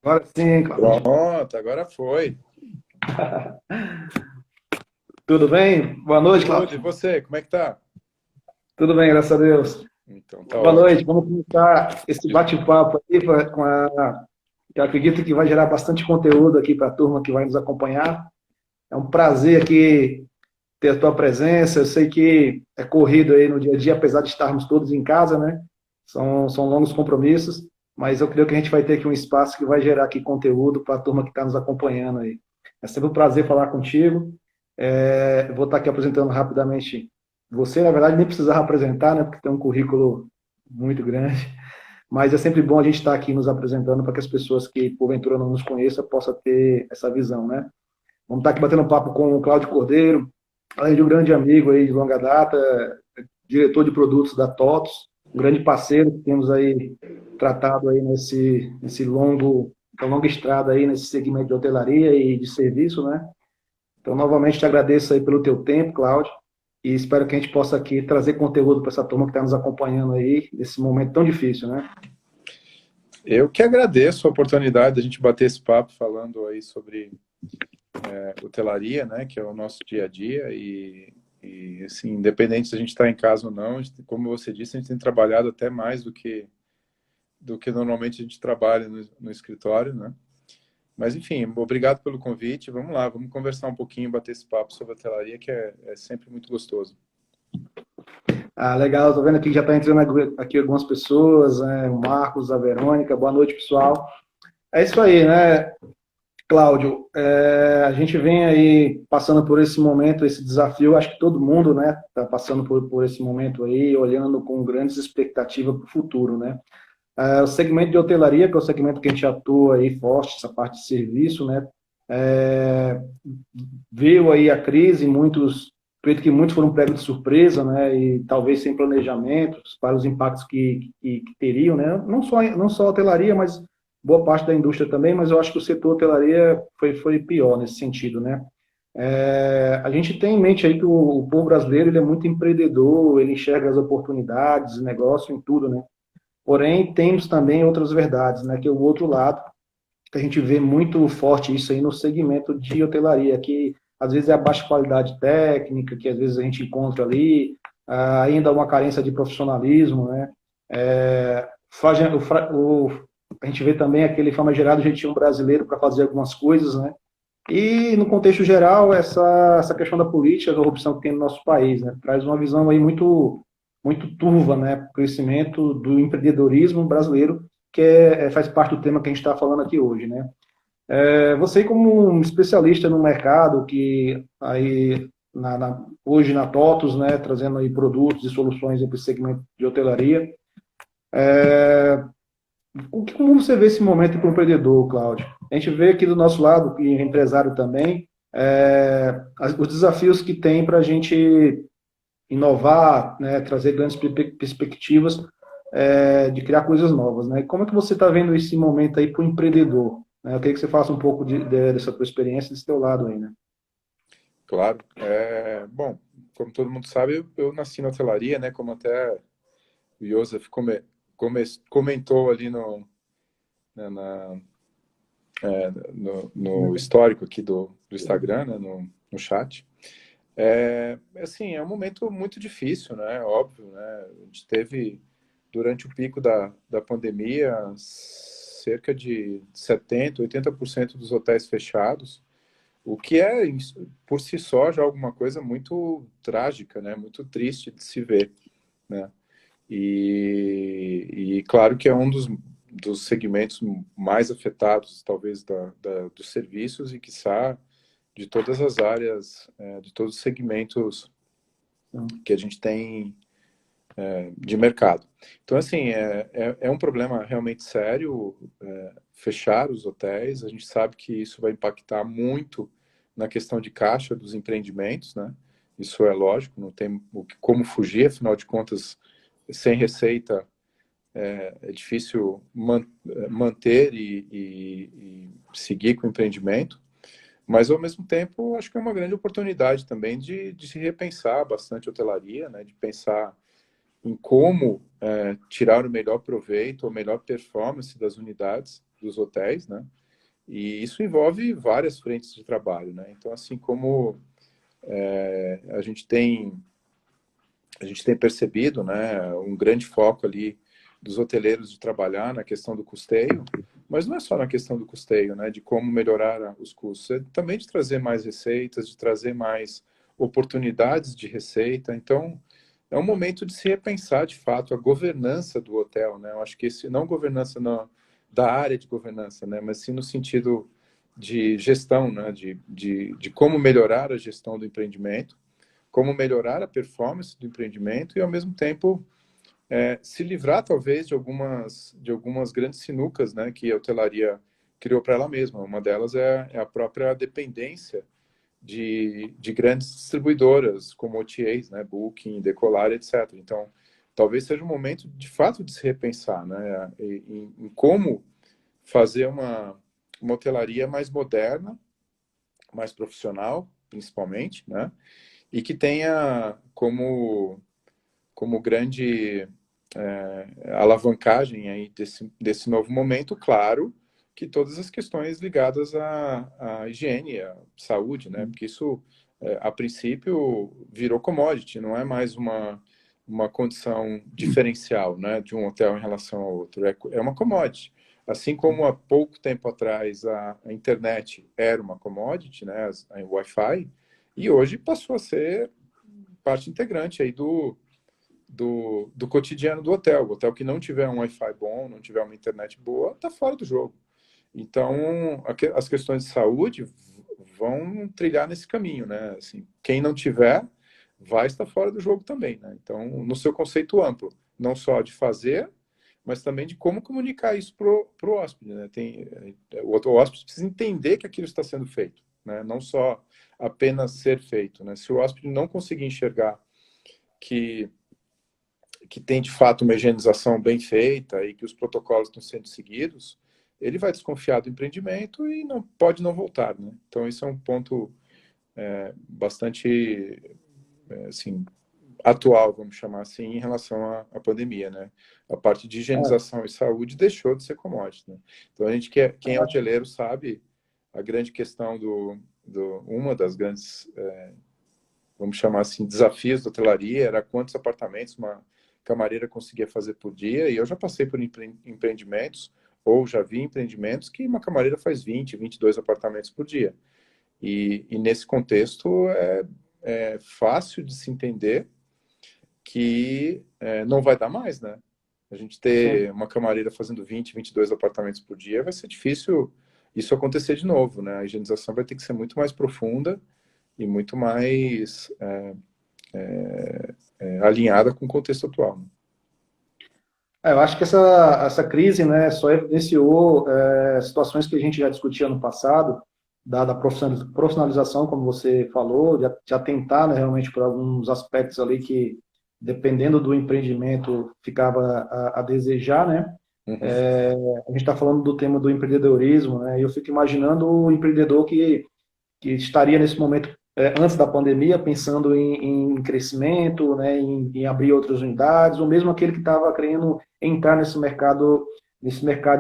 Agora sim, Cláudio. Pronto, agora foi. Tudo bem? Boa noite, Tudo, e Cláudio. você, como é que tá? Tudo bem, graças a Deus. Então, tá Boa noite. ótimo. Vamos começar esse bate-papo aí com a que eu acredito que vai gerar bastante conteúdo aqui para a turma que vai nos acompanhar. É um prazer aqui ter a tua presença. Eu sei que é corrido aí no dia a dia, apesar de estarmos todos em casa, né? São longos compromissos, mas eu creio que a gente vai ter aqui um espaço que vai gerar aqui conteúdo para a turma que está nos acompanhando aí. É sempre um prazer falar contigo. Eu vou estar aqui apresentando rapidamente você, na verdade, nem precisava apresentar, né? Porque tem um currículo muito grande, mas é sempre bom a gente estar aqui nos apresentando para que as pessoas que porventura não nos conheçam possam ter essa visão, né? Vamos estar aqui batendo um papo com o Cláudio Cordeiro, além de um grande amigo aí de longa data, diretor de produtos da TOTOS, um grande parceiro que temos aí tratado aí nesse longa estrada aí nesse segmento de hotelaria e de serviço, né? Então, novamente, te agradeço aí pelo teu tempo, Cláudio, e espero que a gente possa aqui trazer conteúdo para essa turma que está nos acompanhando aí nesse momento tão difícil, né? Eu que agradeço a oportunidade de a gente bater esse papo falando aí sobre hotelaria, né, que é o nosso dia a dia e assim, independente se a gente está em casa ou não, como você disse, a gente tem trabalhado até mais do que normalmente a gente trabalha no escritório, né? Mas enfim, obrigado pelo convite. Vamos lá, vamos conversar um pouquinho, bater esse papo sobre hotelaria, que é sempre muito gostoso. Ah, legal, tô vendo aqui que já está entrando aqui algumas pessoas, né? O Marcos, a Verônica, boa noite, pessoal. É isso aí, né, Cláudio? A gente vem aí passando por esse momento, esse desafio, acho que todo mundo, né, está passando por esse momento aí, olhando com grandes expectativas para o futuro, né? O segmento de hotelaria, que é o segmento que a gente atua aí forte, essa parte de serviço, né? É, Veio aí a crise, acredito que muitos foram pegos de surpresa, né? E talvez sem planejamentos para os impactos que teriam, né? Não só a hotelaria, mas boa parte da indústria também, mas eu acho que o setor hotelaria foi pior nesse sentido, né? A gente tem em mente aí que o povo brasileiro ele é muito empreendedor, ele enxerga as oportunidades, negócio em tudo, né? Porém, temos também outras verdades, né? Que é o outro lado, que a gente vê muito forte isso aí no segmento de hotelaria, que às vezes é a baixa qualidade técnica, que às vezes a gente encontra ali, ainda uma carência de profissionalismo, né? É, a gente vê também aquele famigerado jeitinho brasileiro para fazer algumas coisas, né? E, no contexto geral, essa questão da política, a corrupção que tem no nosso país, né? Traz uma visão aí muito turva, né? Para o crescimento do empreendedorismo brasileiro, que faz parte do tema que a gente está falando aqui hoje, né? Você, como um especialista no mercado, que aí hoje na TOTUS, né, trazendo aí produtos e soluções para o segmento de hotelaria, como você vê esse momento para o empreendedor, Cláudio? A gente vê aqui do nosso lado, e empresário também, os desafios que tem para a gente inovar, né, trazer grandes perspectivas de criar coisas novas, né? Como é que você está vendo esse momento aí para o empreendedor? Né? Eu queria que você faça um pouco dessa tua experiência, desse teu lado aí, né? Claro. Bom, como todo mundo sabe, eu nasci na hotelaria, né? Como até o Joseph comentou ali né, no histórico aqui do Instagram, né? No chat. Assim, é um momento muito difícil, né? Óbvio, né? A gente teve, durante o pico da pandemia, cerca de 70, 80% dos hotéis fechados, o que é, por si só, já alguma coisa muito trágica, né? Muito triste de se ver, né? E claro que é um dos segmentos mais afetados, talvez, dos serviços e, quiçá, de todas as áreas, de todos os segmentos Então, que a gente tem de mercado. Então, assim, é um problema realmente sério fechar os hotéis. A gente sabe que isso vai impactar muito na questão de caixa dos empreendimentos, né? Isso é lógico, não tem como fugir, afinal de contas, sem receita é difícil manter e seguir com o empreendimento. Mas, ao mesmo tempo, acho que é uma grande oportunidade também de se repensar bastante a hotelaria, né? De pensar em como tirar o melhor proveito, a melhor performance das unidades. dos hotéis, né? E isso envolve várias frentes de trabalho, né? Então, assim como a gente tem percebido, né, um grande foco ali dos hoteleiros de trabalhar na questão do custeio, mas não é só na questão do custeio, né, de como melhorar os custos, é também de trazer mais receitas, de trazer mais oportunidades de receita. Então, é um momento de se repensar, de fato, a governança do hotel, né? Eu acho que esse não governança da área de governança, né, mas sim no sentido de gestão, né, de como melhorar a gestão do empreendimento, como melhorar a performance do empreendimento e, ao mesmo tempo, se livrar, talvez, de algumas grandes sinucas, né, que a hotelaria criou para ela mesma. Uma delas é a própria dependência de grandes distribuidoras, como OTAs, né, Booking, Decolar, etc. Então, talvez seja um momento, de fato, de se repensar, né, em como fazer uma hotelaria mais moderna, mais profissional, principalmente, né, e que tenha como grande alavancagem aí desse novo momento, claro, que todas as questões ligadas à higiene, à saúde, né? Porque isso, a princípio, virou commodity, não é mais uma condição diferencial, né, de um hotel em relação ao outro. É uma commodity. Assim como há pouco tempo atrás a internet era uma commodity, né, a Wi-Fi, e hoje passou a ser parte integrante aí do cotidiano do hotel. O hotel que não tiver um Wi-Fi bom, não tiver uma internet boa, está fora do jogo. Então, as questões de saúde vão trilhar nesse caminho, né? Assim, quem não tiver, vai estar fora do jogo também, né? Então, no seu conceito amplo, não só de fazer, mas também de como comunicar isso pro hóspede, né? O hóspede precisa entender que aquilo está sendo feito, né? Não só apenas ser feito, né? Se o hóspede não conseguir enxergar que tem de fato uma higienização bem feita e que os protocolos estão sendo seguidos, ele vai desconfiar do empreendimento e não pode não voltar, né? Então isso é um ponto bastante assim atual, vamos chamar assim, em relação à pandemia, né? A parte de higienização e saúde deixou de ser commodity, né? Então a gente quem é hoteleiro sabe a grande questão uma das grandes vamos chamar assim, desafios da hotelaria, era quantos apartamentos uma camareira conseguia fazer por dia, e eu já passei por empreendimentos, ou já vi empreendimentos que uma camareira faz 22 apartamentos por dia. E nesse contexto é fácil de se entender que não vai dar mais, né? A gente ter uma camareira fazendo 22 apartamentos por dia vai ser difícil isso acontecer de novo, né? A higienização vai ter que ser muito mais profunda e muito mais alinhada com o contexto atual. Né? Eu acho que essa crise, né, só evidenciou situações que a gente já discutia no passado, da profissionalização, como você falou, de atentar, né, realmente por alguns aspectos ali que, dependendo do empreendimento, ficava a desejar, né? Uhum. A gente está falando do tema do empreendedorismo, né? E eu fico imaginando o empreendedor que estaria nesse momento, antes da pandemia, pensando em crescimento, né, em abrir outras unidades, ou mesmo aquele que estava querendo entrar nesse mercado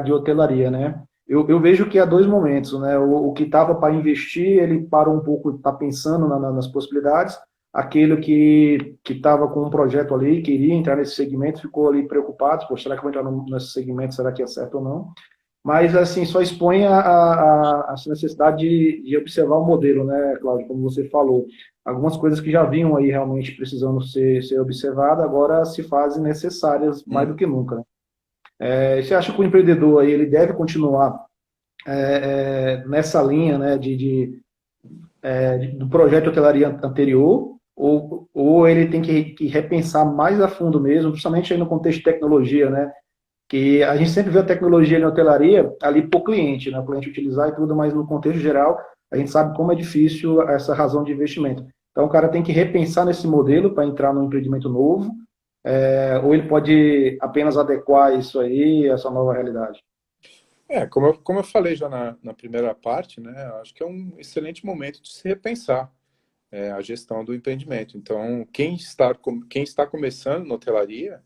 de hotelaria, né? Eu vejo que há dois momentos, né? O que estava para investir, ele parou um pouco, está pensando nas possibilidades. Aquele que estava com um projeto ali, queria entrar nesse segmento, ficou ali preocupado, pô, será que eu vou entrar nesse segmento, será que é certo ou não? Mas, assim, só expõe a necessidade de observar o modelo, né, Cláudio, como você falou. Algumas coisas que já vinham aí realmente precisando ser observadas, agora se fazem necessárias mais do que nunca. Né? Você acha que o empreendedor aí, ele deve continuar nessa linha, né, do projeto de hotelaria anterior, ou ele tem que repensar mais a fundo mesmo, principalmente aí no contexto de tecnologia, né? Que a gente sempre vê a tecnologia na hotelaria ali por cliente, né? O cliente utilizar e tudo, mas no contexto geral, a gente sabe como é difícil essa razão de investimento. Então, o cara tem que repensar nesse modelo para entrar num empreendimento novo, ou ele pode apenas adequar isso aí, essa nova realidade. Como eu falei já na primeira parte, né, acho que é um excelente momento de se repensar a gestão do empreendimento. Então, quem está começando na hotelaria,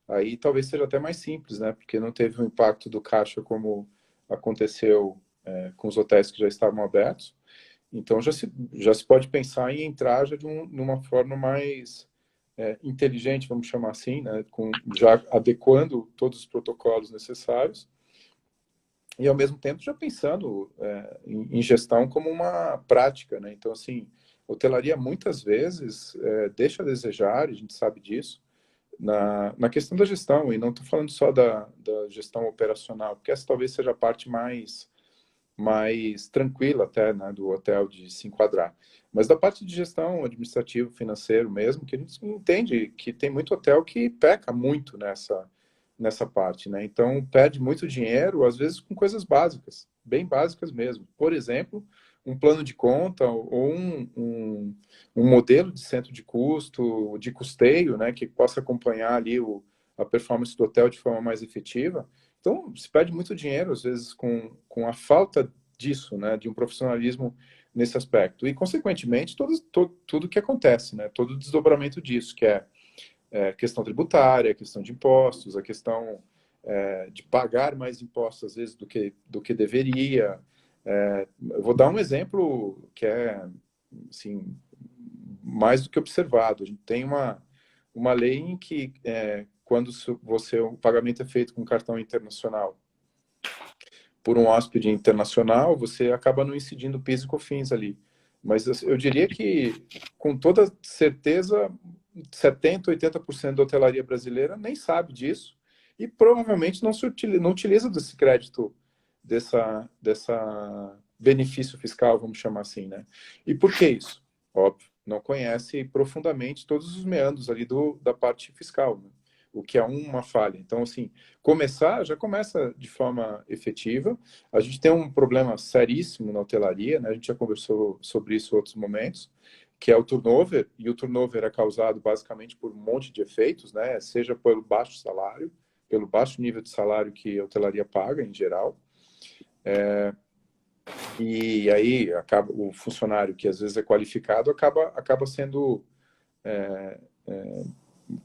aí talvez seja até mais simples, né, porque não teve o impacto do caixa como aconteceu com os hotéis que já estavam abertos. Então já se pode pensar em entrar já numa forma mais inteligente, vamos chamar assim, né? Já adequando todos os protocolos necessários e, ao mesmo tempo, já pensando em gestão como uma prática, né? Então, assim, hotelaria muitas vezes deixa a desejar, a gente sabe disso, na questão da gestão, e não estou falando só da gestão operacional, porque essa talvez seja a parte mais tranquila até, né, do hotel de se enquadrar. Mas da parte de gestão administrativo, financeiro mesmo, que a gente entende que tem muito hotel que peca muito nessa parte, né? Então, perde muito dinheiro, às vezes com coisas básicas, bem básicas mesmo. Por exemplo, um plano de conta ou um modelo de centro de custo, de custeio, né, que possa acompanhar ali a performance do hotel de forma mais efetiva. Então, se perde muito dinheiro, às vezes, com a falta disso, né, de um profissionalismo nesse aspecto. E, consequentemente, tudo que acontece, né, todo o desdobramento disso, que é questão tributária, questão de impostos, a questão de pagar mais impostos, às vezes, do que deveria. Eu vou dar um exemplo que é, assim, mais do que observado. A gente tem uma lei em que, quando o pagamento é feito com cartão internacional por um hóspede internacional, você acaba não incidindo PIS e COFINS ali. Mas eu diria que, com toda certeza, 70%, 80% da hotelaria brasileira nem sabe disso e provavelmente não utiliza desse crédito, dessa benefício fiscal, vamos chamar assim, né? E por que isso? Óbvio, não conhece profundamente todos os meandros ali da parte fiscal, né? O que é uma falha. Então, assim, já começa de forma efetiva. A gente tem um problema seríssimo na hotelaria, né? A gente já conversou sobre isso em outros momentos, que é o turnover, e o turnover é causado basicamente por um monte de efeitos, né? Seja pelo baixo salário, pelo baixo nível de salário que a hotelaria paga, em geral, e aí acaba o funcionário que às vezes é qualificado acaba sendo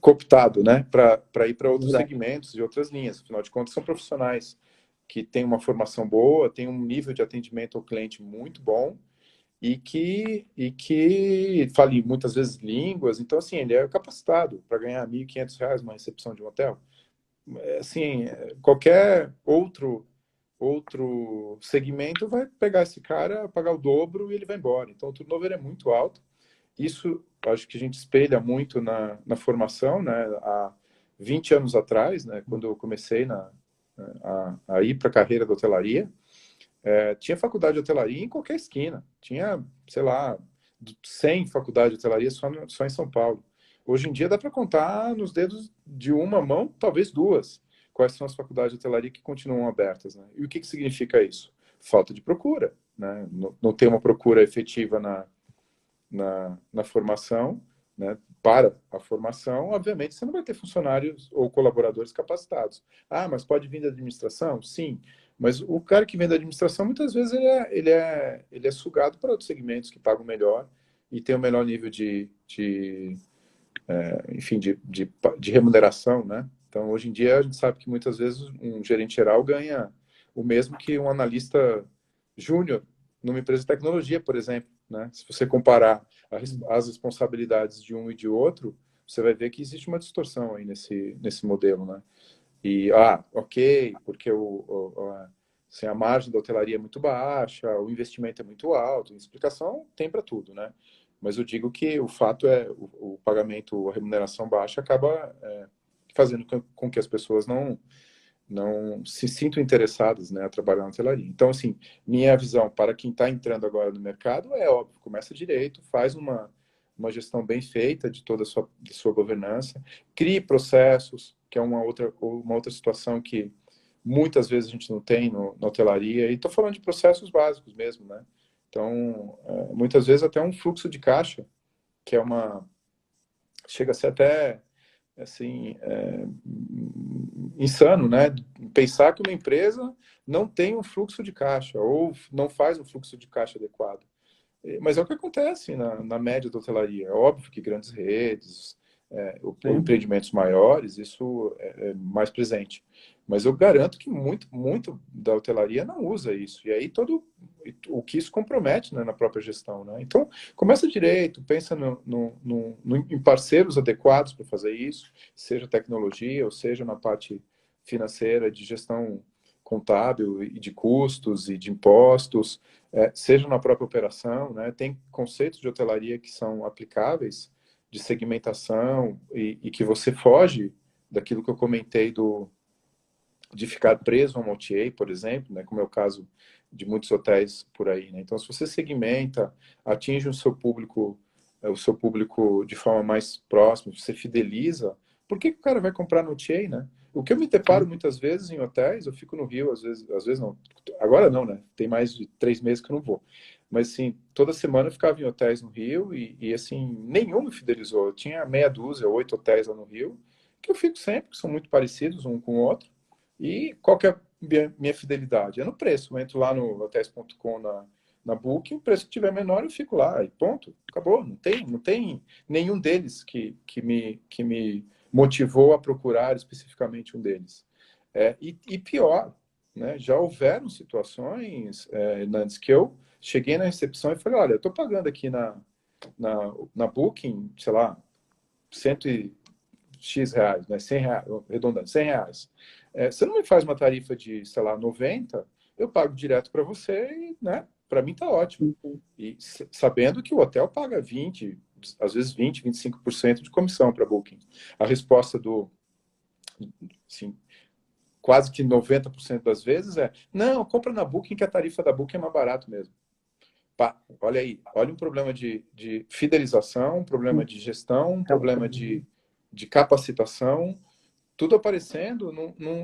cooptado, né, para ir para outros Verdade. segmentos e outras linhas. Afinal de contas, são profissionais que têm uma formação boa, têm um nível de atendimento ao cliente muito bom e que fale muitas vezes línguas. Então, assim, ele é capacitado para ganhar R$ 1.500 numa recepção de um hotel. Assim, qualquer outro segmento vai pegar esse cara, pagar o dobro e ele vai embora. Então, o turnover é muito alto. Isso, acho que a gente espelha muito na formação, né? Há 20 anos atrás, né? Quando eu comecei a ir para a carreira da hotelaria, tinha faculdade de hotelaria em qualquer esquina. Tinha, sei lá, 100 faculdades de hotelaria só em São Paulo. Hoje em dia dá para contar nos dedos de uma mão, talvez duas, quais são as faculdades de hotelaria que continuam abertas, né? E o que significa isso? Falta de procura, né? Não tem uma procura efetiva na formação, né? Para a formação, obviamente, você não vai ter funcionários ou colaboradores capacitados. Ah, mas pode vir da administração? Sim. Mas o cara que vem da administração, muitas vezes, ele é sugado para outros segmentos que pagam melhor e tem o melhor nível enfim, de remuneração, né? Então, hoje em dia, a gente sabe que muitas vezes um gerente geral ganha o mesmo que um analista júnior numa empresa de tecnologia, por exemplo, né? Se você comparar as responsabilidades de um e de outro, você vai ver que existe uma distorção aí nesse modelo, né? E, ok, porque assim, a margem da hotelaria é muito baixa, o investimento é muito alto, explicação tem para tudo, né? Mas eu digo que o fato é o pagamento, a remuneração baixa acaba fazendo com que as pessoas não se sintam interessadas, né, a trabalhar na hotelaria. Então, assim, minha visão para quem está entrando agora no mercado é óbvio, começa direito, faz uma gestão bem feita de toda a sua governança, crie processos, que é uma outra situação que muitas vezes a gente não tem na hotelaria, e estou falando de processos básicos mesmo, né? Então, muitas vezes até um fluxo de caixa, que chega a ser até, assim, insano, né? Pensar que uma empresa não tem um fluxo de caixa, ou não faz um fluxo de caixa adequado. Mas é o que acontece na média da hotelaria. É óbvio que grandes redes, ou Sim. empreendimentos maiores, isso é mais presente. Mas eu garanto que muito da hotelaria não usa isso. E aí todo o que isso compromete, né, na própria gestão, né? Então, começa direito, pensa em parceiros adequados para fazer isso, seja tecnologia, ou seja na parte financeira, de gestão contábil e de custos e de impostos, seja na própria operação, né? Tem conceitos de hotelaria que são aplicáveis, de segmentação, e que você foge daquilo que eu comentei de ficar preso a um OTA, por exemplo, né, como é o caso de muitos hotéis por aí, né? Então, se você segmenta, atinge o seu público de forma mais próxima, você fideliza, por que que o cara vai comprar no OTA, né? O que eu me deparo muitas vezes em hotéis, eu fico no Rio, às vezes não, agora não, né? Tem mais de 3 meses que eu não vou. Mas, assim, toda semana eu ficava em hotéis no Rio assim, nenhum me fidelizou. Eu tinha meia dúzia, 8 hotéis lá no Rio, que eu fico sempre, que são muito parecidos um com o outro. E qual que é a minha fidelidade? É no preço. Eu entro lá no hotels.com na Booking, o preço que tiver menor eu fico lá e ponto. Acabou. Não tem nenhum deles que me motivou a procurar especificamente um deles. E pior, né? Já houveram situações, Nantes, que eu cheguei na recepção e falei, olha, eu estou pagando aqui na Booking, sei lá, cento e X reais, né? 100 reais, arredondando, 100 reais. Você não me faz uma tarifa de, sei lá, 90, eu pago direto para você e, né? Para mim tá ótimo. E sabendo que o hotel paga 20, às vezes 20, 25% de comissão para Booking. A resposta assim, quase que 90% das vezes não, compra na Booking que a tarifa da Booking é mais barato mesmo. Pá, olha aí, olha um problema de fidelização, um problema de gestão, um problema de capacitação, tudo aparecendo.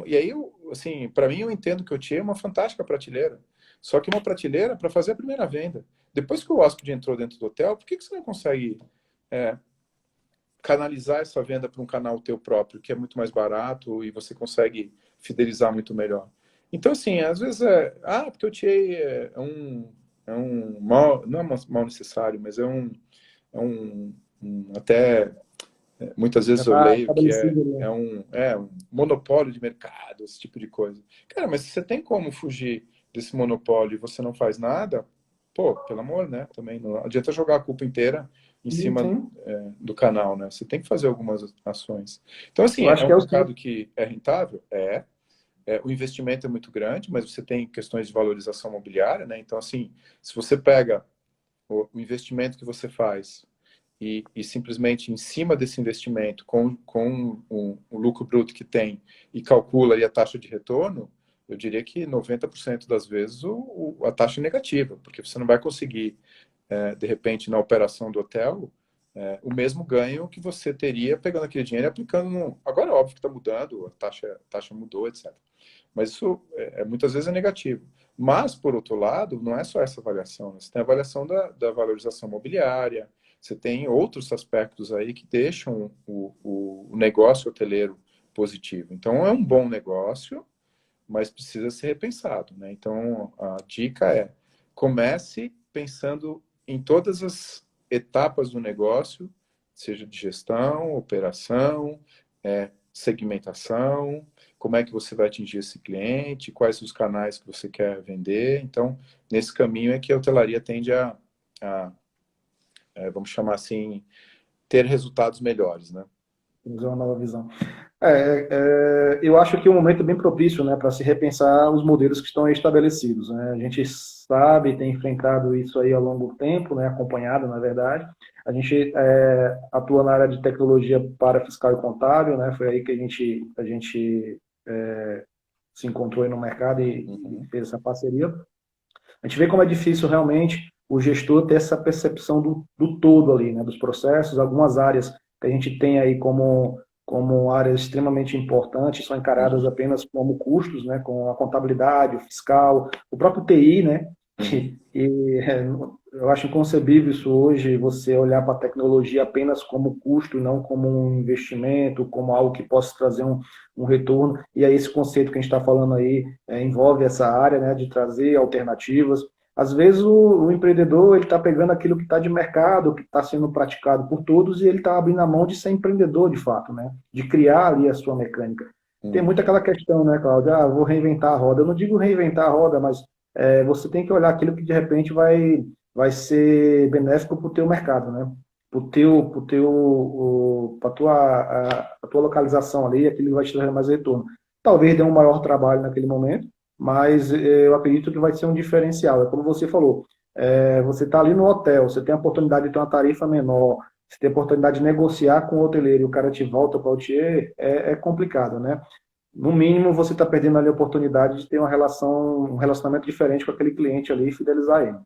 E aí, assim, para mim, eu entendo que o OTA é uma fantástica prateleira. Só que uma prateleira para fazer a primeira venda. Depois que o hóspede entrou dentro do hotel, por que você não consegue canalizar essa venda para um canal teu próprio, que é muito mais barato e você consegue fidelizar muito melhor? Então, assim, às vezes porque o OTA é um mal, não é um mal necessário, mas é até muitas Já vezes eu está leio que estabelecido ali. um monopólio de mercado, esse tipo de coisa. Cara, mas se você tem como fugir desse monopólio e você não faz nada, pô, pelo amor, né? Também não adianta jogar a culpa inteira em Sim, cima sim. do canal, né? Você tem que fazer algumas ações. Então, assim, Eu é acho que um é o mercado certo. que é rentável? O investimento é muito grande, mas você tem questões de valorização imobiliária, né? Então, assim, se você pega o investimento que você faz e simplesmente em cima desse investimento, com o lucro bruto que tem, e calcula ali a taxa de retorno, eu diria que 90% das vezes a taxa é negativa, porque você não vai conseguir, de repente, na operação do hotel, o mesmo ganho que você teria pegando aquele dinheiro e aplicando no... Agora, é óbvio que está mudando, a taxa mudou, etc. Mas isso muitas vezes é negativo. Mas, por outro lado, não é só essa avaliação, né? Você tem a avaliação da valorização imobiliária, você tem outros aspectos aí que deixam o negócio hoteleiro positivo. Então, é um bom negócio, mas precisa ser repensado, né? Então, a dica comece pensando em todas as etapas do negócio, seja de gestão, operação, segmentação, como é que você vai atingir esse cliente, quais os canais que você quer vender. Então, nesse caminho é que a hotelaria tende vamos chamar assim, ter resultados melhores, né? Temos uma nova visão. Eu acho que o momento é bem propício, né, para se repensar os modelos que estão estabelecidos, né? A gente sabe, tem enfrentado isso aí ao longo do tempo, né, acompanhado, na verdade. A gente atua na área de tecnologia para fiscal e contábil, né? Foi aí que a gente se encontrou aí no mercado e Uhum. fez essa parceria. A gente vê como é difícil realmente o gestor ter essa percepção do todo ali, né, dos processos. Algumas áreas que a gente tem aí como áreas extremamente importantes são encaradas Uhum. apenas como custos, né, com a contabilidade, o fiscal, o próprio TI, né, Uhum. eu acho inconcebível isso hoje, você olhar para a tecnologia apenas como custo, não como um investimento, como algo que possa trazer um retorno. E aí esse conceito que a gente está falando aí envolve essa área, né, de trazer alternativas. Às vezes o empreendedor ele está pegando aquilo que está de mercado, que está sendo praticado por todos, e ele está abrindo a mão de ser empreendedor de fato, né? De criar ali a sua mecânica. Tem Uhum. muito aquela questão, né, Cláudio? Ah, vou reinventar a roda. Eu não digo reinventar a roda, mas você tem que olhar aquilo que de repente vai ser benéfico para o teu mercado, né? Para a tua localização ali, aquilo que vai te trazer mais retorno. Talvez dê um maior trabalho naquele momento, mas eu acredito que vai ser um diferencial. É como você falou, você está ali no hotel, você tem a oportunidade de ter uma tarifa menor, você tem a oportunidade de negociar com o hoteleiro e o cara te volta para o outlier, é complicado, né? No mínimo, você está perdendo ali a oportunidade de ter um relacionamento diferente com aquele cliente ali e fidelizar ele.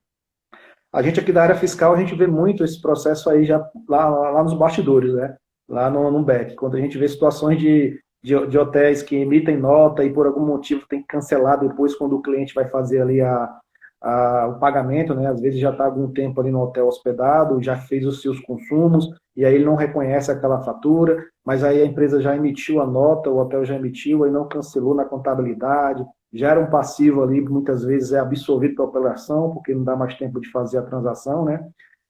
A gente aqui da área fiscal, a gente vê muito esse processo aí já lá nos bastidores, né? Lá no back, quando a gente vê situações de hotéis que emitem nota e por algum motivo tem que cancelar depois quando o cliente vai fazer ali o pagamento, né? Às vezes já está algum tempo ali no hotel hospedado, já fez os seus consumos e aí ele não reconhece aquela fatura, mas aí a empresa já emitiu a nota, o hotel já emitiu, aí não cancelou na contabilidade, gera um passivo ali, que muitas vezes é absorvido pela operação, porque não dá mais tempo de fazer a transação, né?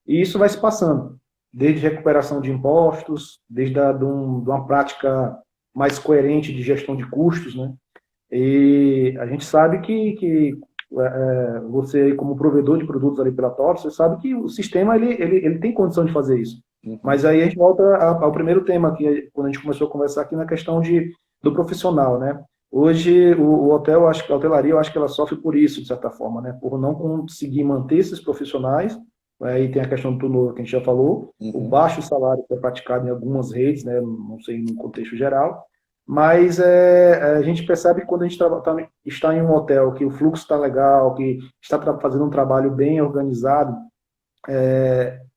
E isso vai se passando, desde recuperação de impostos, desde de uma prática mais coerente de gestão de custos, né? E a gente sabe que você, como provedor de produtos ali pela TOTS, você sabe que o sistema ele tem condição de fazer isso. Uhum. Mas aí a gente volta ao primeiro tema, que quando a gente começou a conversar aqui na questão do profissional, né? Hoje, o hotel, acho que a hotelaria, eu acho que ela sofre por isso, de certa forma, né? Por não conseguir manter esses profissionais, aí tem a questão do turnover que a gente já falou, o Uhum. baixo salário que é praticado em algumas redes, né? Não sei no contexto geral, mas a gente percebe que quando a gente está em um hotel, que o fluxo está legal, que está fazendo um trabalho bem organizado,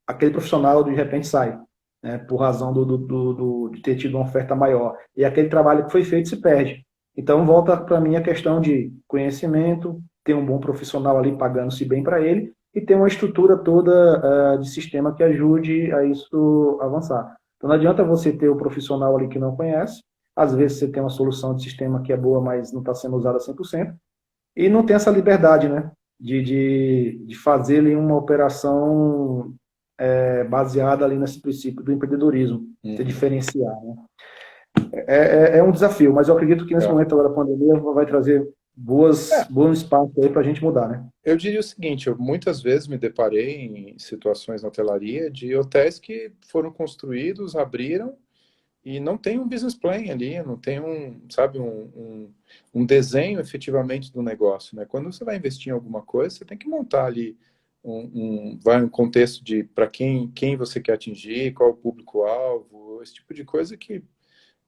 aquele profissional de repente sai, né, por razão de ter tido uma oferta maior. E aquele trabalho que foi feito se perde. Então, volta para mim a questão de conhecimento, ter um bom profissional ali pagando-se bem para ele e ter uma estrutura toda de sistema que ajude a isso avançar. Então, não adianta você ter o profissional ali que não conhece, às vezes você tem uma solução de sistema que é boa, mas não está sendo usada 100%, e não tem essa liberdade, né? De fazer ali uma operação baseada ali nesse princípio do empreendedorismo, se Uhum. diferenciar, né? É um desafio, mas eu acredito que nesse É. momento agora da pandemia vai trazer É, bons espaços aí para a gente mudar, né? eu diria o seguinte, eu muitas vezes me deparei em situações na hotelaria de hotéis que foram construídos, abriram e não tem um business plan ali, não tem sabe, um desenho efetivamente do negócio, né? Quando você vai investir em alguma coisa, você tem que montar ali um contexto de para quem você quer atingir, qual o público-alvo, esse tipo de coisa que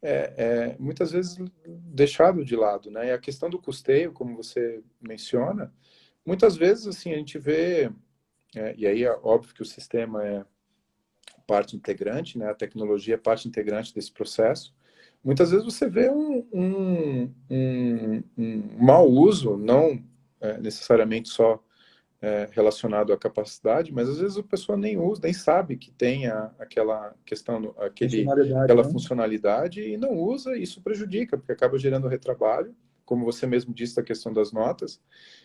é muitas vezes deixado de lado, né? E a questão do custeio, como você menciona, muitas vezes assim a gente vê, e aí é óbvio que o sistema é parte integrante, né? A tecnologia é parte integrante desse processo. Muitas vezes você vê um mau uso, não necessariamente só relacionado à capacidade, mas às vezes a pessoa nem usa, nem sabe que tem aquela questão, Funcionalidade, aquela né? funcionalidade e não usa, e isso prejudica, porque acaba gerando retrabalho, como você mesmo disse, da questão das notas,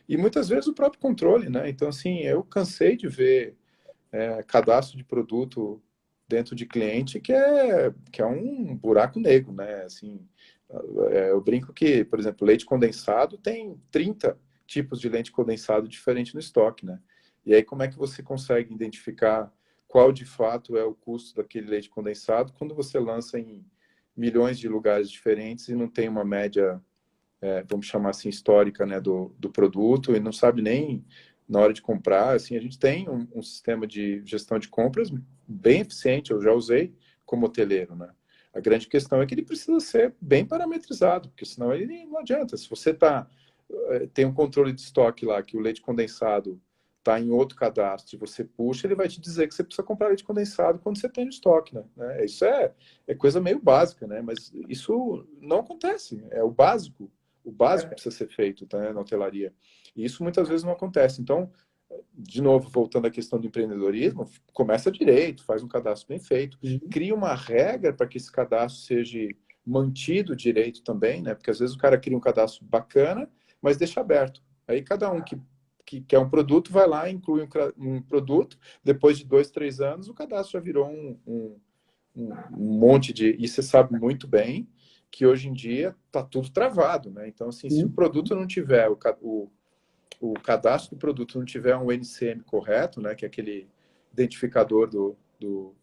e muitas vezes o próprio controle, né? Então, assim, eu cansei de ver cadastro de produto dentro de cliente que é um buraco negro, né? Assim, eu brinco que, por exemplo, leite condensado tem 30 tipos de leite condensado diferente no estoque, né? E aí como é que você consegue identificar qual de fato é o custo daquele leite condensado quando você lança em milhões de lugares diferentes e não tem uma média, vamos chamar assim, histórica, né, do produto e não sabe nem na hora de comprar, assim, a gente tem um sistema de gestão de compras bem eficiente, eu já usei como hoteleiro, né? A grande questão é que ele precisa ser bem parametrizado, porque senão ele não adianta. Se você tem um controle de estoque lá, que o leite condensado está em outro cadastro, e você puxa, ele vai te dizer que você precisa comprar leite condensado quando você tem no estoque, né? Isso é coisa meio básica, né? Mas isso não acontece, é o básico precisa ser feito, tá, na hotelaria. E isso muitas vezes não acontece. Então, de novo, voltando à questão do empreendedorismo, começa direito, faz um cadastro bem feito, Uhum. cria uma regra para que esse cadastro seja mantido direito também, né? Porque às vezes o cara cria um cadastro bacana, mas deixa aberto. Aí cada um que que é um produto, vai lá, inclui um produto, depois de 2, 3 anos, o cadastro já virou um monte de... E você sabe muito bem que hoje em dia está tudo travado, né? Então, assim, se o Sim. produto não tiver, o cadastro do produto não tiver um NCM correto, né, que é aquele identificador do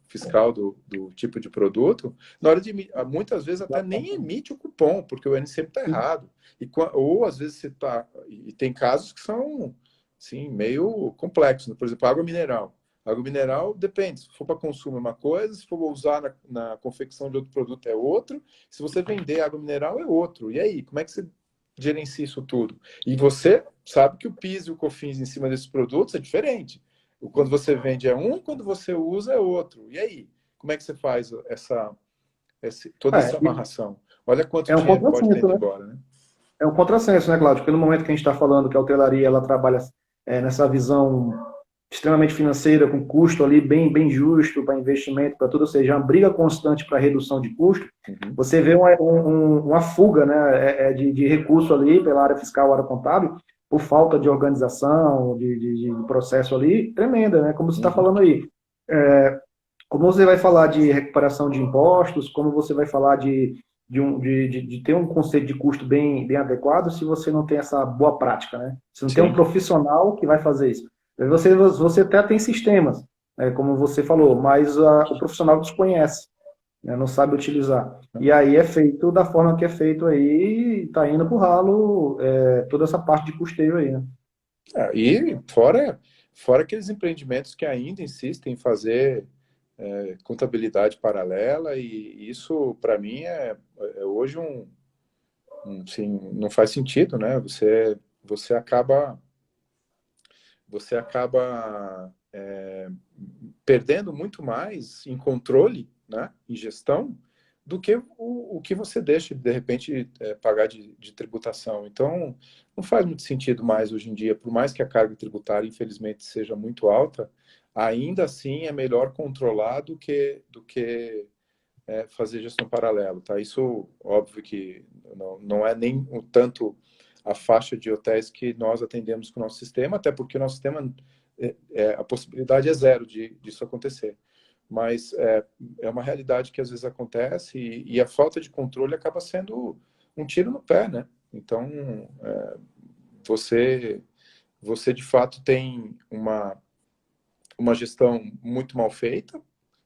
fiscal do tipo de produto, na hora de muitas vezes até nem emite o cupom, porque o NCM está errado. Ou às vezes você está... E tem casos que são, assim, meio complexos, né? Por exemplo, água mineral. Água mineral depende, se for para consumo é uma coisa, se for usar na confecção de outro produto é outro, se você vender água mineral é outro. E aí, como é que você gerencia isso tudo? E você sabe que o PIS e o COFINS em cima desses produtos é diferente. Quando você vende é um, quando você usa é outro. E aí, como é que você faz toda essa É, amarração? Olha quanto é um dinheiro pode ter contrassenso, ido né? embora, né? É um contrassenso, né, Cláudio? Porque no momento que a gente está falando que a hotelaria ela trabalha nessa visão extremamente financeira, com custo ali bem justo para investimento, para tudo, ou seja, uma briga constante para redução de custo, Uhum. você vê uma fuga, né, de recurso ali pela área fiscal, área contábil, por falta de organização, de processo ali, tremenda, né? Como você está Uhum. falando aí. Como você vai falar de recuperação de impostos, como você vai falar de ter um conceito de custo bem adequado se você não tem essa boa prática, né? Você não tem um Sim. profissional que vai fazer isso. Você até tem sistemas, né, como você falou, mas o profissional desconhece, né, não sabe utilizar. E aí é feito da forma que é feito aí, está indo para o ralo toda essa parte de custeio aí, né? E fora aqueles empreendimentos que ainda insistem em fazer contabilidade paralela, e isso, para mim, é hoje assim, não faz sentido, né? Você acaba, você acaba perdendo muito mais em controle, né? Em gestão, do que o que você deixa, de repente, pagar de tributação. Então, não faz muito sentido mais hoje em dia, por mais que a carga tributária, infelizmente, seja muito alta, ainda assim é melhor controlar do que fazer gestão paralela, tá? Isso, óbvio que não é nem o tanto a faixa de hotéis que nós atendemos com o nosso sistema, até porque o nosso sistema, a possibilidade é zero disso acontecer. Mas é uma realidade que às vezes acontece e a falta de controle acaba sendo um tiro no pé, né? Então, você, você de fato tem uma gestão muito mal feita,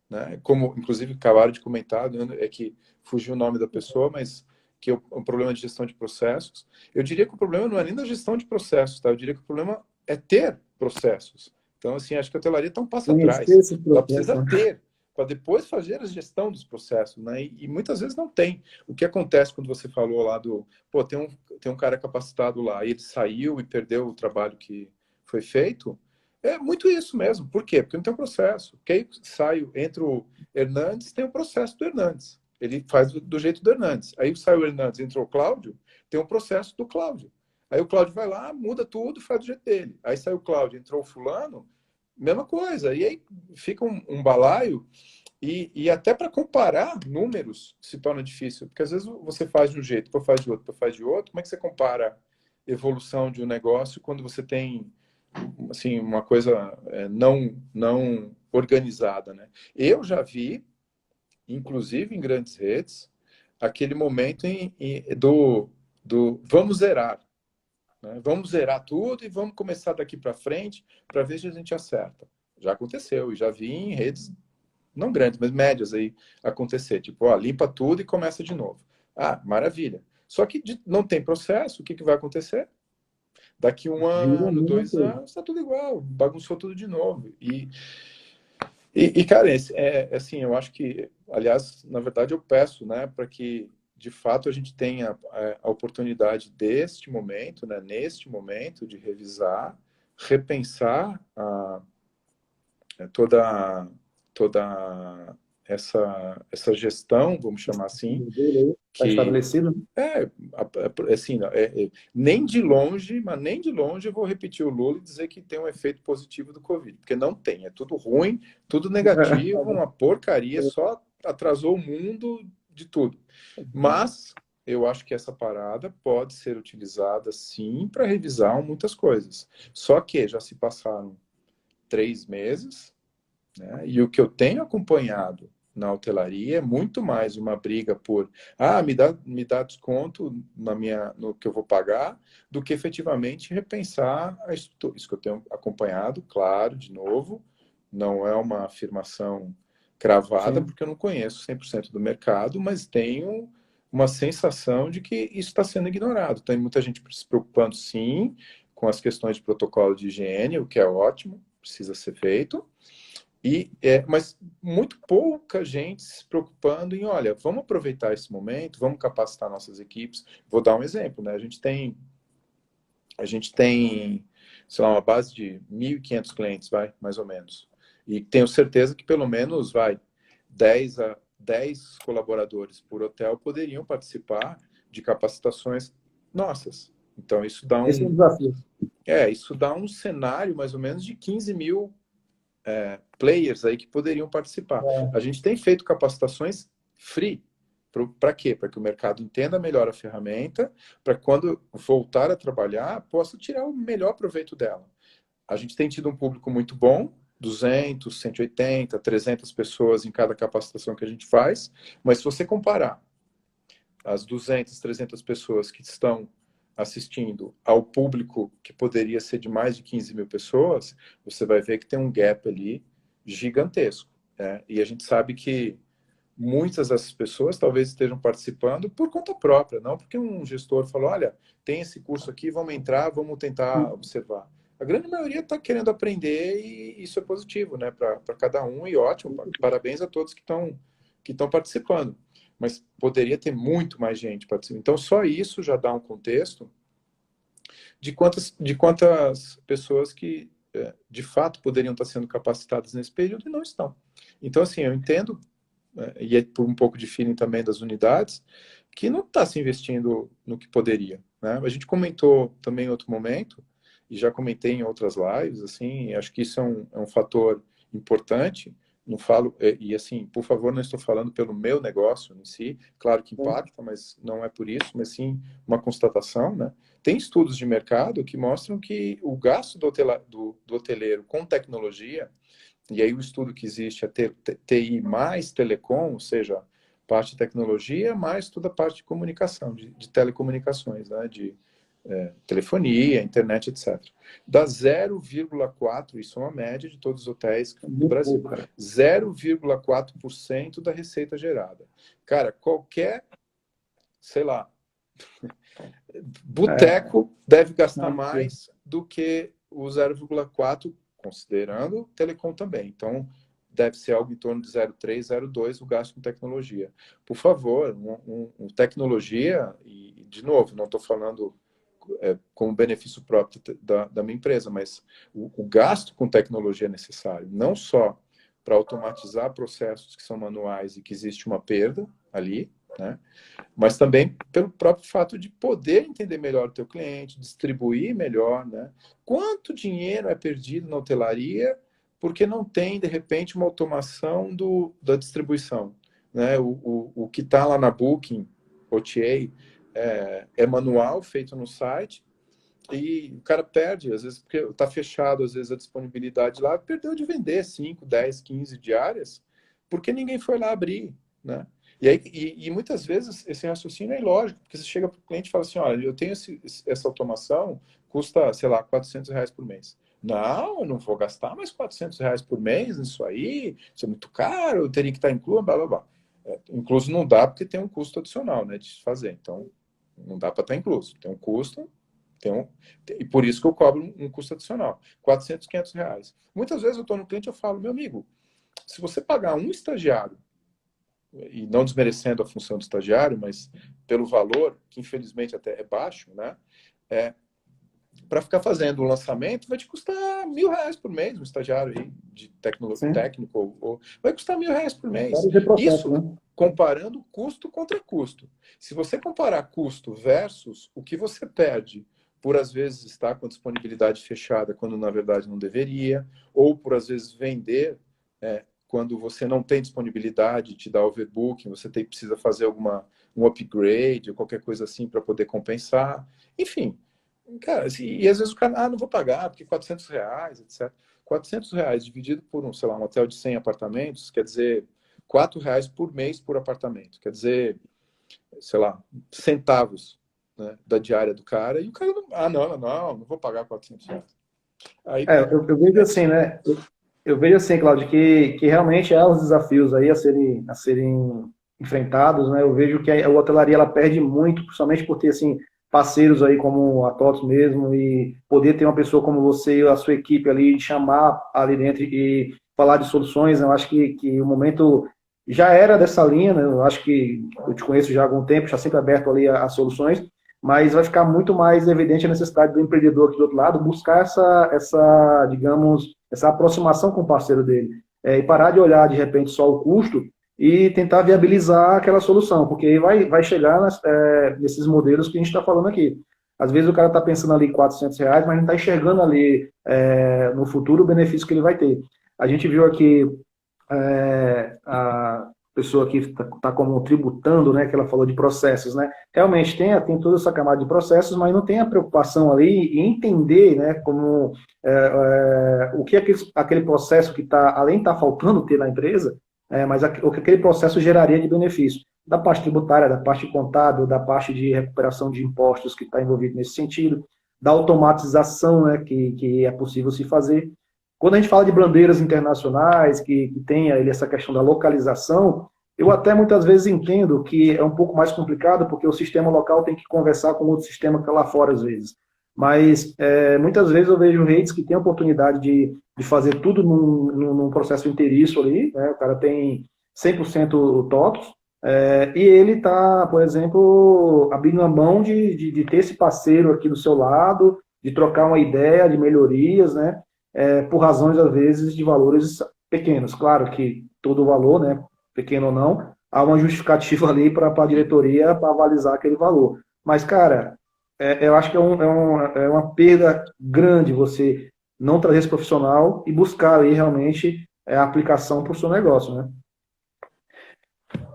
né? Como inclusive acabaram de comentar, né? É que fugiu o nome da pessoa, mas que é um problema de gestão de processos. Eu diria que o problema não é nem da gestão de processos, tá? Eu diria que o problema é ter processos. Então, assim, acho que a hotelaria está um passo Conhecer atrás. esse Ela precisa processo, né? ter, para depois fazer a gestão dos processos, né? E muitas vezes não tem. O que acontece quando você falou lá pô, tem um cara capacitado lá, e ele saiu e perdeu o trabalho que foi feito, é muito isso mesmo. Por quê? Porque não tem um processo. Porque aí sai, entra o Hernandes, tem o processo do Hernandes. Ele faz do jeito do Hernandes. Aí sai o Hernandes, entrou o Cláudio, tem um processo do Cláudio. Aí o Cláudio vai lá, muda tudo, faz do jeito dele. Aí sai o Cláudio, entrou o fulano, mesma coisa. E aí fica um balaio, e até para comparar números se torna difícil. Porque às vezes você faz de um jeito, depois faz de outro, depois faz de outro. Como é que você compara a evolução de um negócio quando você tem assim, uma coisa não organizada, né? Eu já vi, inclusive em grandes redes, aquele momento do vamos zerar, né? Vamos zerar tudo e vamos começar daqui para frente para ver se a gente acerta. Já aconteceu, e já vi em redes não grandes, mas médias aí acontecer, tipo, ó, limpa tudo e começa de novo. Ah, maravilha. Só que não tem processo, o que vai acontecer? Daqui um Vira a ano, mesma dois coisa. anos, tá tudo igual, bagunçou tudo de novo. E cara, assim, eu acho que, aliás, na verdade, eu peço, né, para que de fato a gente tenha a oportunidade deste momento, né, neste momento, de revisar, repensar toda essa gestão, vamos chamar assim, Modelo aí está que estabelecido. assim, nem de longe, mas nem de longe eu vou repetir o Lula e dizer que tem um efeito positivo do Covid, porque não tem, é tudo ruim, tudo negativo, uma porcaria, só atrasou o mundo de tudo. Mas eu acho que essa parada pode ser utilizada, sim, para revisar muitas coisas. Só que já se passaram 3 meses, né? E o que eu tenho acompanhado na hotelaria é muito mais uma briga por me dá desconto no que eu vou pagar, do que efetivamente repensar a estrutura. Isso que eu tenho acompanhado, claro, de novo, não é uma afirmação cravada, Sim. porque eu não conheço 100% do mercado, mas tenho uma sensação de que isso está sendo ignorado. Tem muita gente se preocupando, sim, com as questões de protocolo de higiene, o que é ótimo, precisa ser feito, mas muito pouca gente se preocupando em, olha, vamos aproveitar esse momento, vamos capacitar nossas equipes. Vou dar um exemplo, né? A gente tem, sei lá, uma base de 1.500 clientes, vai, mais ou menos. E tenho certeza que pelo menos, 10 colaboradores por hotel poderiam participar de capacitações nossas. Então, Esse é um desafio. isso dá um cenário mais ou menos de 15 mil players aí que poderiam participar. A gente tem feito capacitações free. Para quê? Para que o mercado entenda melhor a ferramenta, para quando voltar a trabalhar, possa tirar o melhor proveito dela. A gente tem tido um público muito bom, 200, 180, 300 pessoas em cada capacitação que a gente faz, mas se você comparar as 200, 300 pessoas que estão assistindo ao público que poderia ser de mais de 15 mil pessoas, você vai ver que tem um gap ali gigantesco, né? E a gente sabe que muitas dessas pessoas talvez estejam participando por conta própria, não porque um gestor falou, olha, tem esse curso aqui, vamos entrar, vamos tentar observar. A grande maioria está querendo aprender e isso é positivo, né, para cada um, e ótimo, parabéns a todos que estão participando. Mas poderia ter muito mais gente participando. Então, só isso já dá um contexto de quantas pessoas que, de fato, poderiam estar sendo capacitadas nesse período e não estão. Então, assim, eu entendo, e é por um pouco de feeling também das unidades, que não está se investindo no que poderia, né? A gente comentou também em outro momento, e já comentei em outras lives, assim, acho que isso é um fator importante. Não falo, e assim, por favor, não estou falando pelo meu negócio em si, claro que impacta, mas não é por isso, mas sim uma constatação, né? Tem estudos de mercado que mostram que o gasto do hoteleiro com tecnologia, e aí o estudo que existe é TI mais telecom, ou seja, parte de tecnologia mais toda a parte de comunicação, de telecomunicações, né? De telefonia, internet, etc. Dá 0,4, isso é uma média de todos os hotéis do Muito Brasil, pouco, cara. 0,4% da receita gerada. Cara, qualquer, sei lá, É, boteco deve gastar não, mais do que o 0,4, considerando telecom também. Então, deve ser algo em torno de 0,3, 0,2 o gasto com tecnologia. Por favor, tecnologia, e de novo, não estou falando como benefício próprio da minha empresa, mas o gasto com tecnologia é necessário, não só para automatizar processos que são manuais e que existe uma perda ali, né? Mas também pelo próprio fato de poder entender melhor o teu cliente, distribuir melhor, né? Quanto dinheiro é perdido na hotelaria porque não tem, de repente, uma automação da distribuição, né? O que está lá na Booking, OTA, é manual, feito no site, e o cara perde, às vezes, porque está fechado, às vezes, a disponibilidade lá, perdeu de vender 5, 10, 15 diárias, porque ninguém foi lá abrir, né? E, aí, muitas vezes esse raciocínio é ilógico, porque você chega para o cliente e fala assim, olha, eu tenho essa automação, custa, sei lá, R$ 400 por mês. Não, eu não vou gastar mais R$ 400 por mês nisso aí, isso é muito caro, eu teria que estar incluso, blá, blá, blá. Incluso não dá porque tem um custo adicional, né, de fazer. Então, não dá para estar incluso. Tem um custo, e por isso que eu cobro um custo adicional, 400, R$ 500. Muitas vezes eu estou no cliente e eu falo, meu amigo, se você pagar um estagiário, e não desmerecendo a função do estagiário, mas pelo valor, que infelizmente até é baixo, né? É, para ficar fazendo o lançamento vai te custar R$ 1.000 por mês, um estagiário aí de sim. técnico, vai custar R$ 1.000 por mês. Vários retrocessos, Isso né? comparando custo contra custo. Se você comparar custo versus o que você perde por às vezes estar com a disponibilidade fechada quando na verdade não deveria, ou por às vezes vender quando você não tem disponibilidade, te dá overbooking, você precisa fazer um upgrade ou qualquer coisa assim para poder compensar. Enfim, cara, assim, e às vezes o cara, não vou pagar porque R$ 400, etc. R$ 400 dividido por sei lá, um hotel de 100 apartamentos, quer dizer R$ 4 por mês por apartamento. Quer dizer, sei lá, centavos, né, da diária do cara. E o cara não vou pagar R$ 400. Aí, Eu vejo assim, né? Eu vejo assim, Claudio, que realmente há os desafios aí a serem enfrentados, né? Eu vejo que a hotelaria ela perde muito, principalmente por ter assim parceiros aí como a TOTS mesmo e poder ter uma pessoa como você e a sua equipe ali chamar ali dentro e falar de soluções. Eu acho que o momento já era dessa linha, né? Eu acho que eu te conheço já há algum tempo, já sempre aberto ali a soluções, mas vai ficar muito mais evidente a necessidade do empreendedor aqui do outro lado buscar digamos, essa aproximação com o parceiro dele, e parar de olhar de repente só o custo e tentar viabilizar aquela solução, porque aí vai chegar nesses modelos que a gente está falando aqui. Às vezes o cara está pensando ali em R$ 400, mas não está enxergando ali no futuro o benefício que ele vai ter. A gente viu aqui a pessoa que está como tributando, né, que ela falou de processos, né, realmente tem toda essa camada de processos, mas não tem a preocupação ali em entender, né, como o que aquele processo que está, além de estar faltando ter na empresa, mas o que aquele processo geraria de benefício, da parte tributária, da parte contábil, da parte de recuperação de impostos que está envolvido nesse sentido, da automatização, né, que é possível se fazer. Quando a gente fala de bandeiras internacionais, que tem aí essa questão da localização, eu até muitas vezes entendo que é um pouco mais complicado, porque o sistema local tem que conversar com outro sistema que está lá fora, às vezes. Mas muitas vezes eu vejo redes que têm a oportunidade de fazer tudo num processo inteiriço ali, né? O cara tem 100% TOTOS, e ele está, por exemplo, abrindo a mão de ter esse parceiro aqui do seu lado, de trocar uma ideia de melhorias, né? Por razões, às vezes, de valores pequenos. Claro que todo valor, né, pequeno ou não, há uma justificativa ali para a diretoria para avalizar aquele valor. Mas, cara, eu acho que é uma perda grande você não trazer esse profissional e buscar ali realmente a aplicação para o seu negócio, né?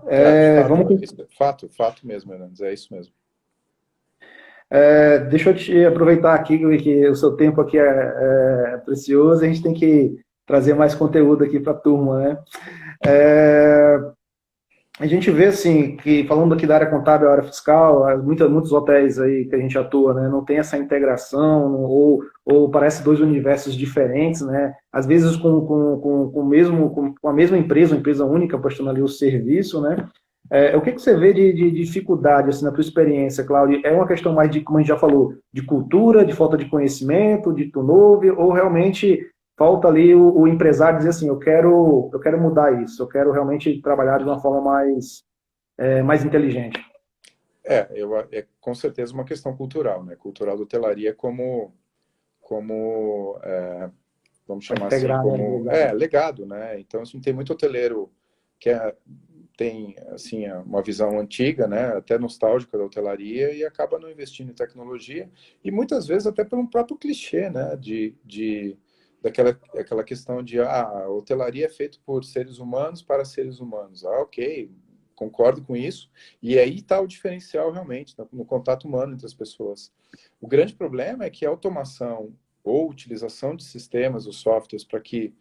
de fato, Vamos fato mesmo, Hernandes, é isso mesmo. Deixa eu te aproveitar aqui, que o seu tempo aqui é precioso, a gente tem que trazer mais conteúdo aqui para a turma, né? É, a gente vê, assim, que falando aqui da área contábil, área fiscal, muitos hotéis aí que a gente atua, né, não tem essa integração, ou parece dois universos diferentes, né? Às vezes com a mesma empresa, uma empresa única, prestando ali o serviço, né? O que você vê de dificuldade, assim, na tua experiência, Cláudio? É uma questão mais de, como a gente já falou, de cultura, de falta de conhecimento, de turnover, ou realmente falta ali o empresário dizer assim, eu quero mudar isso, eu quero realmente trabalhar de uma forma mais inteligente. É com certeza uma questão cultural, né? Cultural da hotelaria vamos Para chamar assim, integrar, né? como Legal. legado, né? Então, assim, tem muito hoteleiro que tem assim uma visão antiga, né? Até nostálgica da hotelaria e acaba não investindo em tecnologia e muitas vezes até pelo próprio clichê, né? Daquela questão de a hotelaria é feito por seres humanos para seres humanos. Ok, concordo com isso. E aí está o diferencial realmente no contato humano entre as pessoas. O grande problema é que a automação ou utilização de sistemas ou softwares para que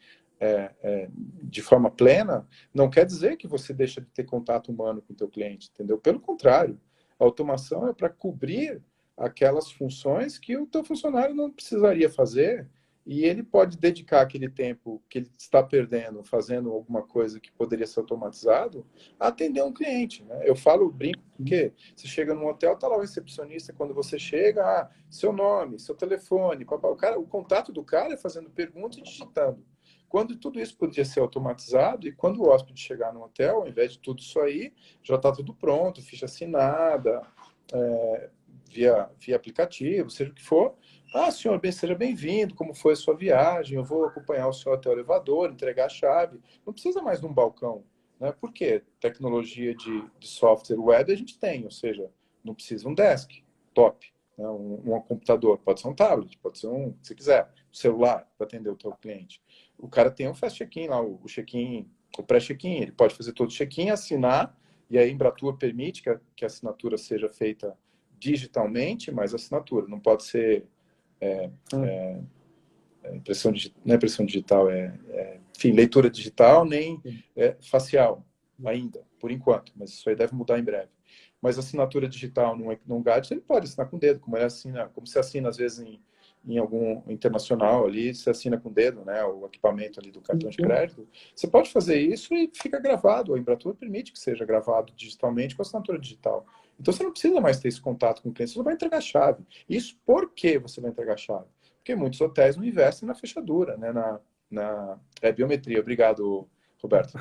de forma plena, não quer dizer que você deixa de ter contato humano com o teu cliente, entendeu? Pelo contrário, a automação é para cobrir aquelas funções que o teu funcionário não precisaria fazer e ele pode dedicar aquele tempo que ele está perdendo fazendo alguma coisa que poderia ser automatizado a atender um cliente, né? Eu falo, brinco, porque você chega num hotel, tá lá o recepcionista, quando você chega, seu nome, seu telefone, o contato do cara é fazendo pergunta e digitando. Quando tudo isso podia ser automatizado e quando o hóspede chegar no hotel, ao invés de tudo isso aí, já está tudo pronto, ficha assinada, via aplicativo, seja o que for. Senhor, seja bem-vindo, como foi a sua viagem? Eu vou acompanhar o senhor até o elevador, entregar a chave. Não precisa mais de um balcão, né? Por quê? Tecnologia de software web a gente tem, ou seja, não precisa um desk top, né? Um computador, pode ser um tablet, pode ser se quiser, um celular para atender o teu cliente. O cara tem um fast check-in lá, o check-in o pré-check-in. Ele pode fazer todo o check-in, assinar, e a Embratur permite que a assinatura seja feita digitalmente, mas assinatura. Não pode ser impressão digital, não é impressão digital, enfim, leitura digital, nem facial ainda, por enquanto. Mas isso aí deve mudar em breve. Mas assinatura digital num gadget, ele pode assinar com o dedo, como ele assina, como se assina às vezes em algum internacional ali, você assina com o dedo, né, o equipamento ali do cartão de crédito. Você pode fazer isso e fica gravado. A Embratur permite que seja gravado digitalmente com assinatura digital. Então você não precisa mais ter esse contato com o cliente, você só vai entregar a chave. Isso por que você vai entregar a chave? Porque muitos hotéis não investem na fechadura, né, na biometria. Obrigado, Roberto.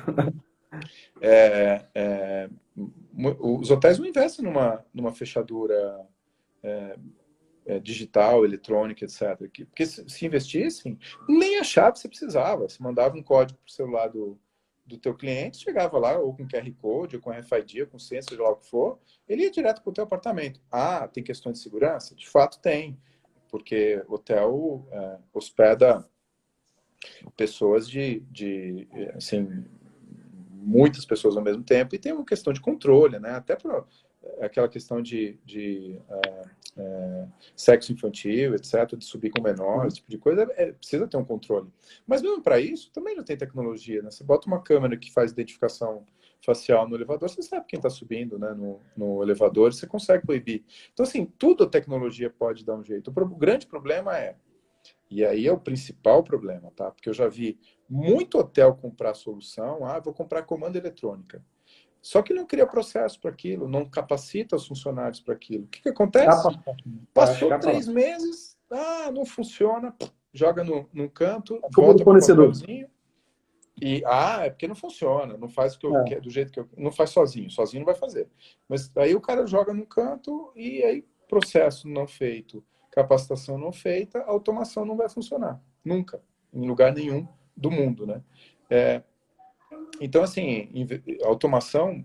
Os hotéis não investem numa fechadura digital, eletrônica, etc. Porque se investissem, nem a chave você precisava. Você mandava um código para o celular do teu cliente, chegava lá, ou com QR Code, ou com RFID, ou com senha, seja lá o que for, ele ia direto para o teu apartamento. Ah, tem questões de segurança? De fato tem, porque hotel hospeda pessoas assim, muitas pessoas ao mesmo tempo, e tem uma questão de controle, né? Até para aquela questão de sexo infantil, etc., de subir com menor, esse tipo de coisa, precisa ter um controle. Mas mesmo para isso, também já tem tecnologia, né? Você bota uma câmera que faz identificação facial no elevador, você sabe quem está subindo, né, no elevador, você consegue proibir. Então, assim, tudo a tecnologia pode dar um jeito. O grande problema e aí é o principal problema, tá? Porque eu já vi muito hotel comprar solução, vou comprar comanda eletrônica. Só que não cria processo para aquilo, não capacita os funcionários para aquilo. O que acontece? Passou 3 meses, não funciona, joga num canto, volta para o papelzinho. E, é porque não funciona, não faz o que eu quero, do jeito que eu... Não faz sozinho não vai fazer. Mas aí o cara joga num canto e aí processo não feito, capacitação não feita, a automação não vai funcionar. Nunca. Em lugar nenhum do mundo, né? Então, assim, a automação,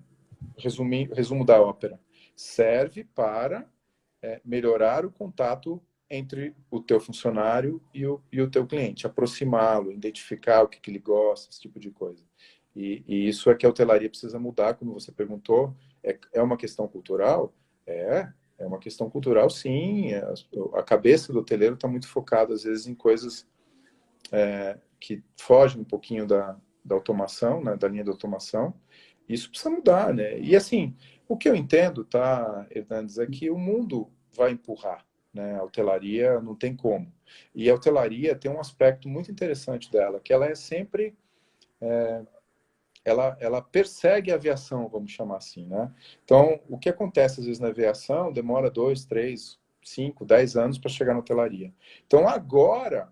resumo da ópera, serve para melhorar o contato entre o teu funcionário e o teu cliente, aproximá-lo, identificar o que ele gosta, esse tipo de coisa. E isso é que a hotelaria precisa mudar, como você perguntou. É uma questão cultural? É uma questão cultural, sim. A cabeça do hoteleiro está muito focada, às vezes, em coisas que fogem um pouquinho da automação, né, da linha de automação. Isso precisa mudar, né? E, assim, o que eu entendo, tá, Hernandes, é que o mundo vai empurrar, né? A hotelaria não tem como. E a hotelaria tem um aspecto muito interessante dela, que ela é sempre... ela persegue a aviação, vamos chamar assim, né? Então, o que acontece às vezes na aviação demora 2, 3, 5, 10 anos para chegar na hotelaria. Então, agora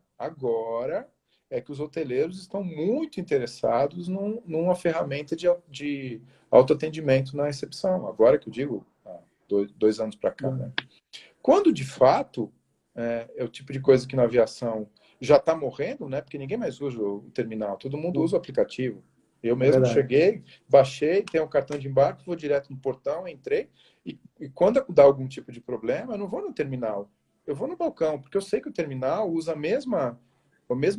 é que os hoteleiros estão muito interessados numa ferramenta de autoatendimento na recepção. Agora que eu digo, 2 anos para cá, né? Quando, de fato, é o tipo de coisa que na aviação já está morrendo, né? Porque ninguém mais usa o terminal, todo mundo usa o aplicativo. Eu mesmo cheguei, baixei, tenho um cartão de embarque, vou direto no portão, entrei, e quando dá algum tipo de problema, eu não vou no terminal, eu vou no balcão, porque eu sei que o terminal usa a mesma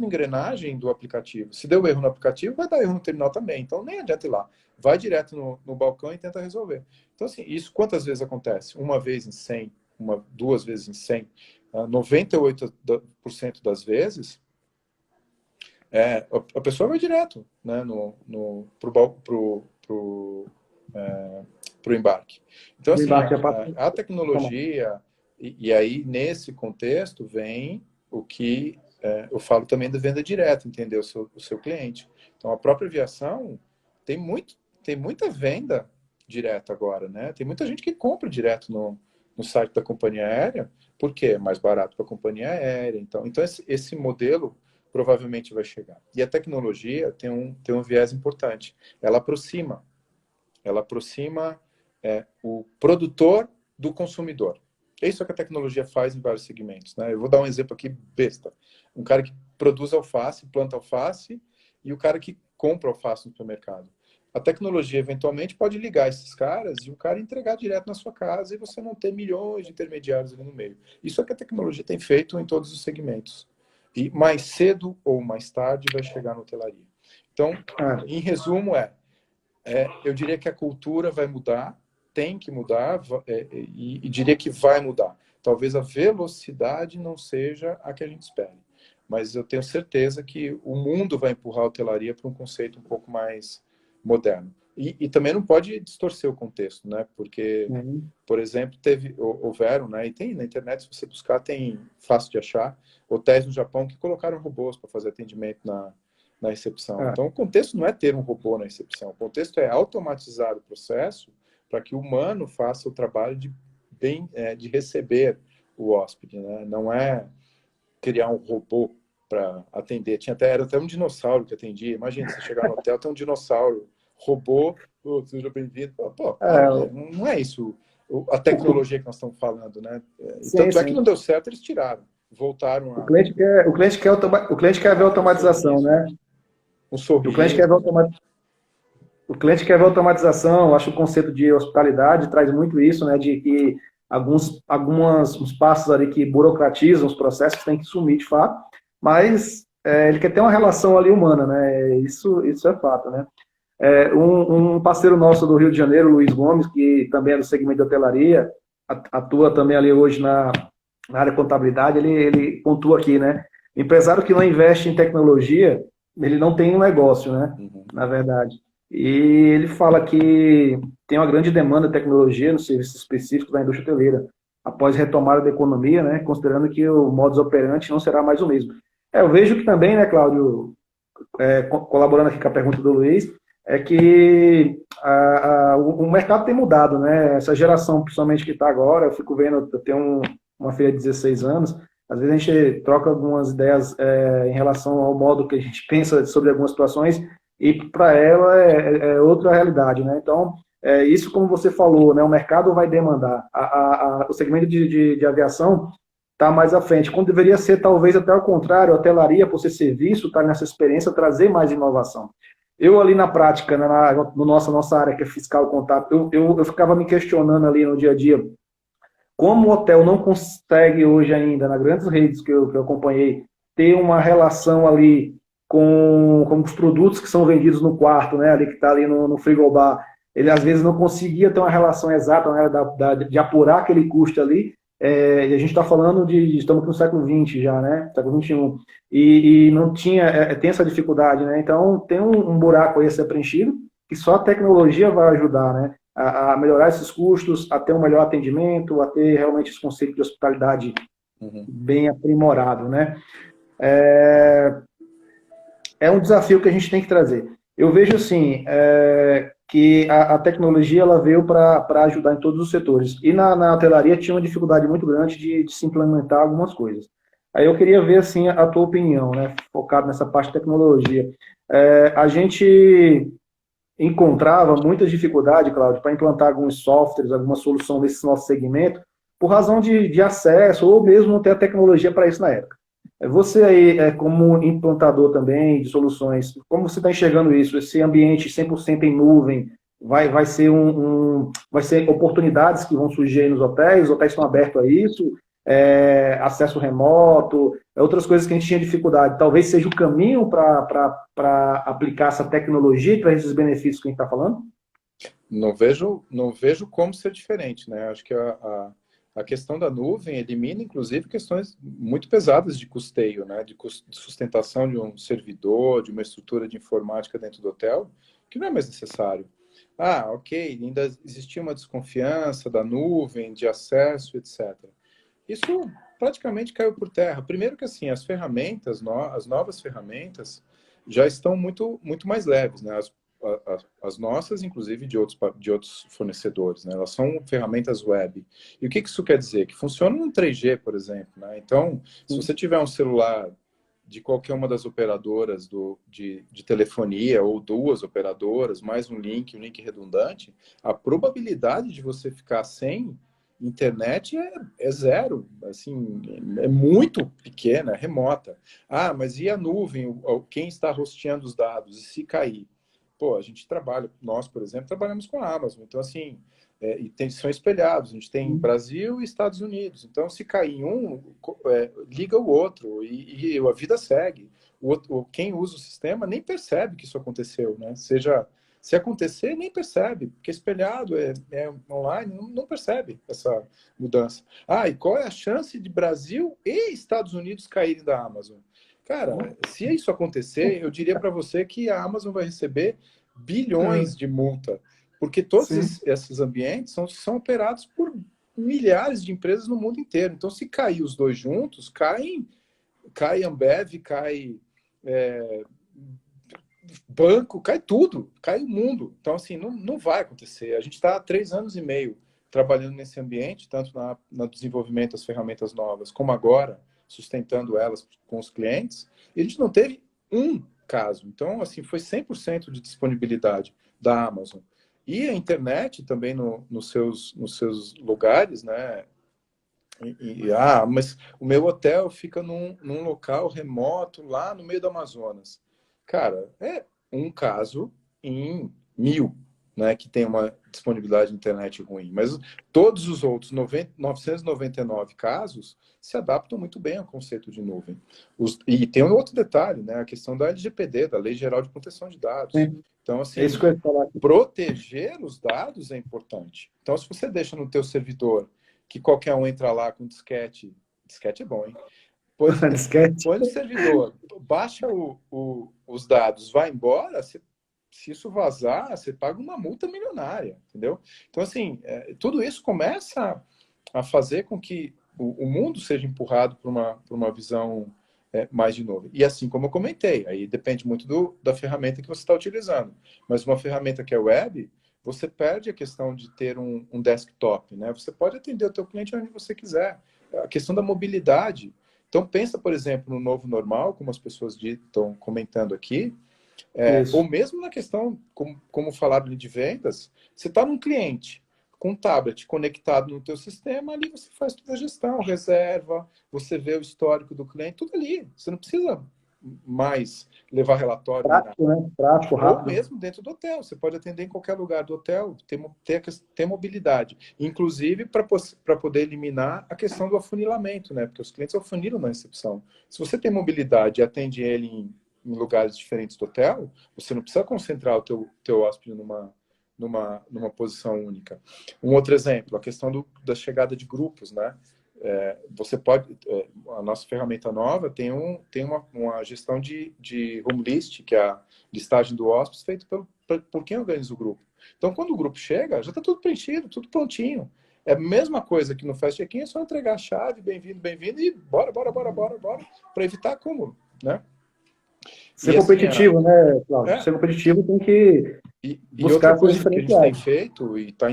engrenagem do aplicativo. Se deu erro no aplicativo, vai dar erro no terminal também, então nem adianta ir lá. Vai direto no balcão e tenta resolver. Então, assim, isso quantas vezes acontece? Uma vez em 100, duas vezes em 100, 98% das vezes, a pessoa vai direto, né, pro embarque. Então, assim, a tecnologia, e aí, nesse contexto, vem o que eu falo também da venda direta, entender o seu cliente. Então, a própria aviação tem muita venda direta agora, né? Tem muita gente que compra direto no site da companhia aérea, porque é mais barato para a companhia aérea. Então esse modelo provavelmente vai chegar. E a tecnologia tem um viés importante. Ela aproxima o produtor do consumidor. É isso que a tecnologia faz em vários segmentos, né? Eu vou dar um exemplo aqui besta. Um cara que produz alface, planta alface, e o cara que compra alface no supermercado. A tecnologia, eventualmente, pode ligar esses caras e o cara entregar direto na sua casa e você não ter milhões de intermediários ali no meio. Isso é que a tecnologia tem feito em todos os segmentos. E mais cedo ou mais tarde vai chegar na hotelaria. Então, É, em resumo, eu diria que a cultura vai mudar, tem que mudar, e diria que vai mudar. Talvez a velocidade não seja a que a gente espere, mas eu tenho certeza que o mundo vai empurrar a hotelaria para um conceito um pouco mais moderno. E também não pode distorcer o contexto, né? Porque, uhum, por exemplo, houveram, né? E tem na internet, se você buscar, tem fácil de achar, hotéis no Japão que colocaram robôs para fazer atendimento na recepção. é, Então, o contexto não é ter um robô na recepção, o contexto é automatizar o processo para que o humano faça o trabalho de receber o hóspede, né? Não é criar um robô para atender. Era até um dinossauro que atendia. Imagina, você chegar no hotel, tem um dinossauro, robô, oh, seja bem-vindo. Pô, para, né? é, Não é isso a o- tecnologia que nós estamos falando, né? E sim, tanto é que sim. não deu certo, eles tiraram. Voltaram O cliente quer ver um automatização, sorriso, né? um O cliente quer ver sorriso, né? O cliente quer ver automatização. Eu acho que o conceito de hospitalidade traz muito isso, né? De que uns passos ali que burocratizam os processos têm que sumir de fato, mas ele quer ter uma relação ali humana, né? Isso é fato, né? Um parceiro nosso do Rio de Janeiro, Luiz Gomes, que também é do segmento de hotelaria, atua também ali hoje na área de contabilidade, ele pontua aqui, né? Empresário que não investe em tecnologia, ele não tem um negócio, né? Uhum. Na verdade. E ele fala que tem uma grande demanda de tecnologia nos serviços específicos da indústria hoteleira, após retomada da economia, né? Considerando que o modus operandi não será mais o mesmo. Eu vejo que também, né, Cláudio, colaborando aqui com a pergunta do Luiz, é que o mercado tem mudado, né? Essa geração, principalmente que está agora, eu fico vendo, eu tenho uma filha de 16 anos, às vezes a gente troca algumas ideias em relação ao modo que a gente pensa sobre algumas situações, e para ela é outra realidade, né? Então, isso como você falou, né? O mercado vai demandar. O segmento de aviação está mais à frente, quando deveria ser talvez até ao contrário, a hotelaria, por ser serviço, estar nessa experiência, trazer mais inovação. Eu ali na prática, né, no nossa área que é fiscal contábil, eu ficava me questionando ali no dia a dia, como o hotel não consegue hoje ainda, nas grandes redes que eu acompanhei, ter uma relação ali com os produtos que são vendidos no quarto, né, ali que está ali no frigobar, ele às vezes não conseguia ter uma relação exata, né, de apurar aquele custo ali, e a gente está falando estamos no século XX já, né, século XXI, e não tinha, tem essa dificuldade, né, então tem um buraco aí a ser preenchido, que só a tecnologia vai ajudar, né, a melhorar esses custos, a ter um melhor atendimento, a ter realmente esse conceito de hospitalidade Uhum. bem aprimorado, né? É um desafio que a gente tem que trazer. Eu vejo assim que a tecnologia ela veio para ajudar em todos os setores. E na hotelaria tinha uma dificuldade muito grande de se implementar algumas coisas. Aí eu queria ver assim a tua opinião, né? Focado nessa parte de tecnologia. A gente encontrava muita dificuldade, Cláudio, para implantar alguns softwares, alguma solução nesse nosso segmento, por razão de acesso, ou mesmo não ter a tecnologia para isso na época. Você aí, como implantador também de soluções, como você está enxergando isso? Esse ambiente 100% em nuvem vai ser vai ser oportunidades que vão surgir aí nos hotéis? Os hotéis estão abertos a isso? Acesso remoto, outras coisas que a gente tinha dificuldade. Talvez seja o caminho para aplicar essa tecnologia e trazer esses benefícios que a gente está falando? Não vejo como ser diferente, né? Acho que a questão da nuvem elimina, inclusive, questões muito pesadas de custeio, né? De sustentação de um servidor, de uma estrutura de informática dentro do hotel, que não é mais necessário. Ah, ok, ainda existia uma desconfiança da nuvem, de acesso, etc. Isso praticamente caiu por terra. Primeiro que assim, as novas ferramentas já estão muito mais leves, né? As nossas, inclusive de outros fornecedores, né? Elas são ferramentas web. E o que isso quer dizer? Que funciona no 3G, por exemplo, né? Então, se você tiver um celular de qualquer uma das operadoras de telefonia ou duas operadoras, mais um link redundante, a probabilidade de você ficar sem internet é zero, assim, é muito pequena, é remota. Ah, mas e a nuvem? Quem está hosteando os dados? E se cair? Pô, a gente trabalha, nós, por exemplo, trabalhamos com a Amazon, então assim, são espelhados, a gente tem Brasil e Estados Unidos, então se cair em um, liga o outro e a vida segue. quem usa o sistema nem percebe que isso aconteceu, né? Seja, se acontecer, nem percebe, porque espelhado é online, não percebe essa mudança. Ah, e qual é a chance de Brasil e Estados Unidos caírem da Amazon? Cara, se isso acontecer, eu diria para você que a Amazon vai receber bilhões de multa, porque todos Sim. esses ambientes são operados por milhares de empresas no mundo inteiro. Então, se cair os dois juntos, cai Ambev, cai é, banco, cai tudo, cai o mundo. Então, assim, não vai acontecer. A gente está há 3 anos e meio trabalhando nesse ambiente, tanto no desenvolvimento das ferramentas novas, como agora, sustentando elas com os clientes, e a gente não teve um caso. Então, assim, foi 100% de disponibilidade da Amazon. E a internet também nos seus lugares, né? Mas o meu hotel fica num local remoto, lá no meio do Amazonas. Cara, é um caso em 1000, né, que tem uma disponibilidade de internet ruim. Mas todos os outros 999 casos se adaptam muito bem ao conceito de nuvem. E tem um outro detalhe, né, a questão da LGPD, da Lei Geral de Proteção de Dados. Sim. Então, É isso assim, que eu ia falar aqui. proteger os dados é importante. Então, se você deixa no teu servidor que qualquer um entra lá com disquete é bom, hein? Põe, Disquete. põe no servidor, baixa os dados, vai embora, se isso vazar, você paga uma multa milionária, entendeu? Então, assim, tudo isso começa a fazer com que o mundo seja empurrado para uma visão mais de novo. E assim como eu comentei, aí depende muito da ferramenta que você está utilizando. Mas uma ferramenta que é web, você perde a questão de ter um desktop, né? Você pode atender o teu cliente onde você quiser. A questão da mobilidade. Então, pensa, por exemplo, no novo normal, como as pessoas estão comentando aqui, ou Isso. mesmo na questão, como falaram de vendas, você está num cliente com um tablet conectado no teu sistema, ali você faz toda a gestão, reserva, você vê o histórico do cliente, tudo ali. Você não precisa mais levar relatório nem nada. Prático, né? Prático, Ou rápido. mesmo dentro do hotel. Você pode atender em qualquer lugar do hotel, ter mobilidade. Inclusive para poder eliminar a questão do afunilamento, né? Porque os clientes afunilam na recepção. Se você tem mobilidade e atende ele em lugares diferentes do hotel, você não precisa concentrar o teu hóspede numa posição única. Um outro exemplo, a questão da chegada de grupos, né? Você pode, a nossa ferramenta nova tem uma gestão de home list, que é a listagem do hóspede feita por quem organiza o grupo. Então, quando o grupo chega, já está tudo preenchido, tudo prontinho. É a mesma coisa que no Fast Check-in, é só entregar a chave, bem-vindo, e bora, para evitar acúmulo, né? Ser E assim, competitivo, né, Cláudio? é, Ser competitivo tem que e outra buscar seus coisa que a gente tem diferenciais. feito e está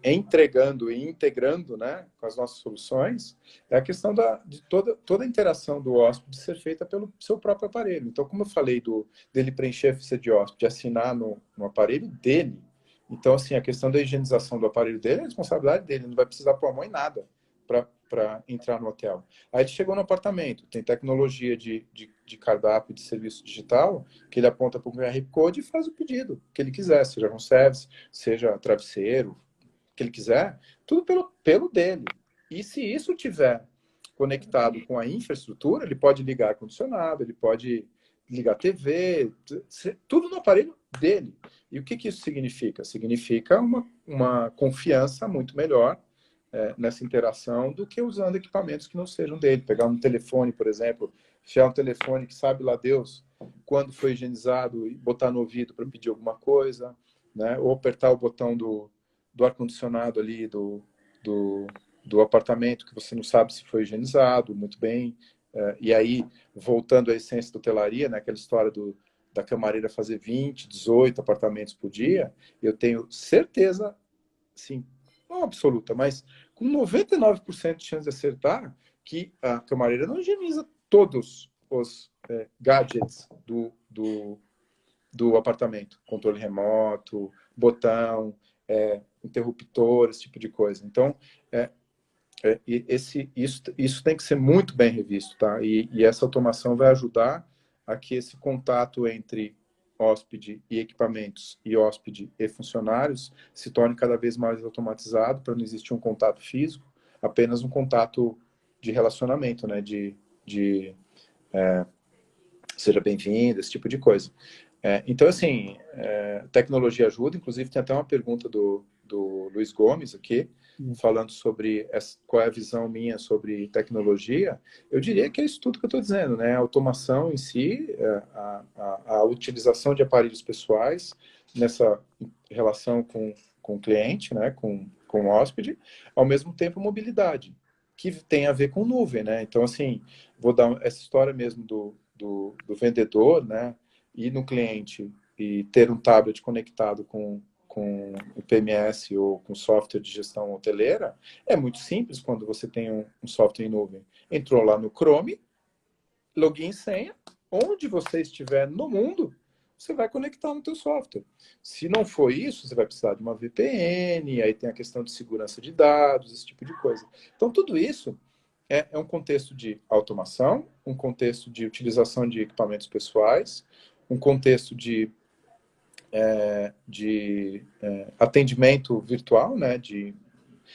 entregando e integrando, né, com as nossas soluções é a questão de toda a interação do hóspede ser feita pelo seu próprio aparelho. Então, como eu falei dele preencher a ficha de hóspede, assinar no aparelho dele. Então, assim, a questão da higienização do aparelho dele é responsabilidade dele, não vai precisar pôr a mão em nada para entrar no hotel. Aí ele chegou no apartamento, tem tecnologia de cardápio de serviço digital, que ele aponta para o QR Code e faz o pedido que ele quiser, seja um service, seja travesseiro, o que ele quiser, tudo pelo dele. E se isso tiver conectado com a infraestrutura, ele pode ligar ar-condicionado, ele pode ligar TV, tudo no aparelho dele. E o que isso significa? Significa uma confiança muito melhor nessa interação do que usando equipamentos que não sejam dele. Pegar um telefone, por exemplo, enfiar um telefone que sabe lá Deus quando foi higienizado e botar no ouvido para pedir alguma coisa, né? Ou apertar o botão do ar-condicionado ali do apartamento que você não sabe se foi higienizado muito bem. E aí, voltando à essência da hotelaria, né? Aquela história da camareira fazer 20, 18 apartamentos por dia, eu tenho certeza, sim, não absoluta, mas com 99% de chance de acertar, que a camareira não higieniza todos os gadgets do apartamento. Controle remoto, botão, interruptor, esse tipo de coisa. Então, isso tem que ser muito bem revisto, tá? E essa automação vai ajudar a que esse contato entre hóspede e equipamentos e hóspede e funcionários se torne cada vez mais automatizado para não existir um contato físico, apenas um contato de relacionamento, né? seja bem-vindo, esse tipo de coisa. Então, assim, tecnologia ajuda. Inclusive, tem até uma pergunta do Luiz Gomes aqui, falando sobre qual é a visão minha sobre tecnologia. Eu diria que é isso tudo que eu estou dizendo, né? A automação em si, a utilização de aparelhos pessoais nessa relação com o cliente, né? Com o hóspede, ao mesmo tempo mobilidade, que tem a ver com nuvem, né? Então, assim, vou dar essa história mesmo do vendedor, né? Ir no cliente e ter um tablet conectado com o PMS ou com software de gestão hoteleira, é muito simples quando você tem um software em nuvem. Entrou lá no Chrome, login e senha, onde você estiver no mundo, você vai conectar no teu software. Se não for isso, você vai precisar de uma VPN, aí tem a questão de segurança de dados, esse tipo de coisa. Então, tudo isso é um contexto de automação, um contexto de utilização de equipamentos pessoais, um contexto de atendimento virtual, né, de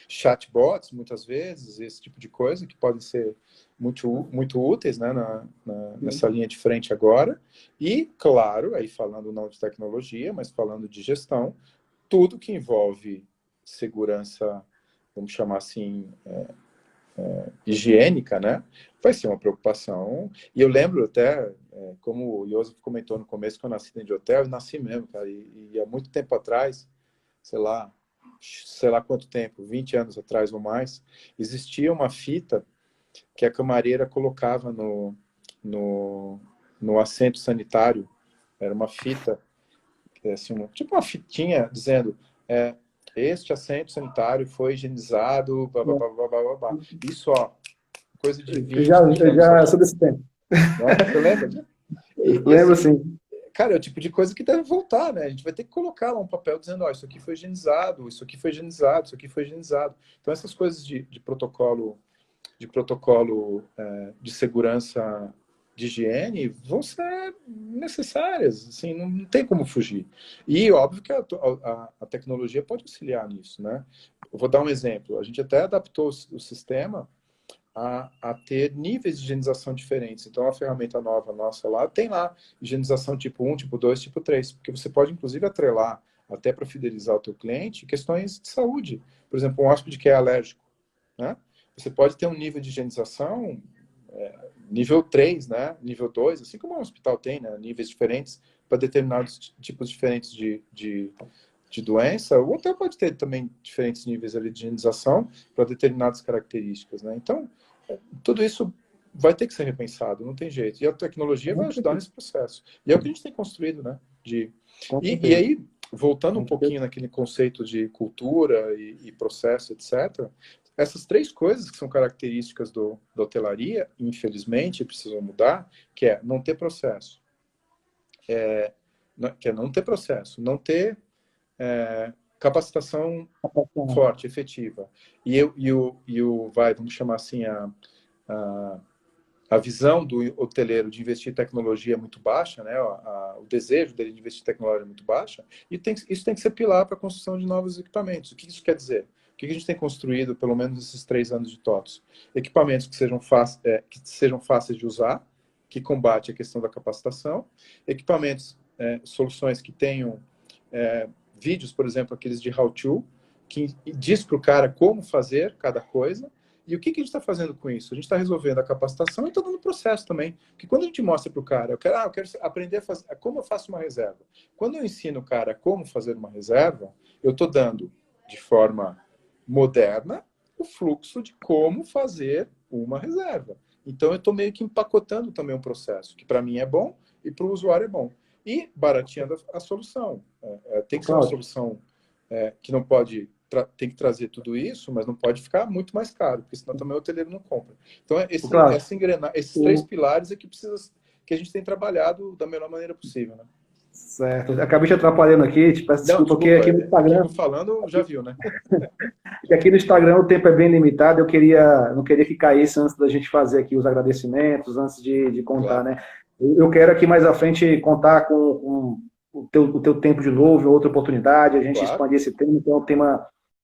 chatbots, muitas vezes, esse tipo de coisa, que podem ser muito úteis, né, nessa linha de frente agora. E, claro, aí falando não de tecnologia, mas falando de gestão, tudo que envolve segurança, vamos chamar assim, higiênica, né? Vai ser uma preocupação. E eu lembro até, como o Joseph comentou no começo, que eu nasci dentro de hotel, eu nasci mesmo, cara, e há muito tempo atrás, sei lá quanto tempo, 20 anos atrás ou mais, existia uma fita que a camareira colocava no assento sanitário. Era uma fita, assim, tipo uma fitinha dizendo... este assento sanitário foi higienizado, blá, blá, blá, blá, blá, blá. Isso, ó, coisa de 20, 30 Eu anos já atrás. sou desse tempo. Né? Você lembra? E Lembro, assim, sim. cara, é o tipo de coisa que deve voltar, né? A gente vai ter que colocar lá um papel dizendo, ó, isso aqui foi higienizado, isso aqui foi higienizado, isso aqui foi higienizado. Então, essas coisas de protocolo de segurança de higiene vão ser necessárias, assim, não tem como fugir. E óbvio que a tecnologia pode auxiliar nisso, né? Eu vou dar um exemplo. A gente até adaptou o sistema a ter níveis de higienização diferentes. Então, a ferramenta nova nossa lá tem lá higienização tipo 1, tipo 2, tipo 3, porque você pode, inclusive, atrelar, até para fidelizar o teu cliente, questões de saúde. Por exemplo, um hóspede que é alérgico, né? Você pode ter um nível de higienização nível 3, né? Nível 2, assim como um hospital tem, né? Níveis diferentes para determinados tipos diferentes de doença. O hotel pode ter também diferentes níveis ali de higienização para determinadas características, né? Então, tudo isso vai ter que ser repensado, não tem jeito. E a tecnologia vai ajudar nesse processo. E é o que a gente tem construído, né? E aí, voltando um pouquinho naquele conceito de cultura e processo, etc., essas três coisas que são características da hotelaria, infelizmente, precisam mudar, que é não ter processo. Que é não ter processo, não ter capacitação forte, efetiva. Vamos chamar assim, a visão do hoteleiro de investir em tecnologia é muito baixa, né? O desejo dele de investir em tecnologia é muito baixa, e isso tem que ser pilar para a construção de novos equipamentos. O que isso quer dizer? O que a gente tem construído, pelo menos nesses 3 anos de TOTS? Equipamentos que sejam fáceis de usar, que combate a questão da capacitação, equipamentos, soluções que tenham vídeos, por exemplo, aqueles de how-to, que diz para o cara como fazer cada coisa. E o que a gente está fazendo com isso? A gente está resolvendo a capacitação e está dando processo também. Porque quando a gente mostra para o cara, eu quero aprender a fazer, como eu faço uma reserva. Quando eu ensino o cara como fazer uma reserva, eu estou dando, de forma moderna, o fluxo de como fazer uma reserva. Então, eu estou meio que empacotando também um processo, que para mim é bom e para o usuário é bom. E barateando a solução. Tem que ser uma solução que não pode... tem que trazer tudo isso, mas não pode ficar muito mais caro, porque senão também o hoteleiro não compra. Então, esses 3 pilares é que a gente tem trabalhado da melhor maneira possível, né? Certo. Acabei te atrapalhando aqui, te peço desculpa, porque aqui no Instagram... Aqui falando, já viu, né? Aqui no Instagram o tempo é bem limitado, não queria que caísse antes da gente fazer aqui os agradecimentos, antes de contar, claro, né? Eu quero aqui mais à frente contar com o teu tempo de novo, outra oportunidade, a gente expandir esse tema, que é um tema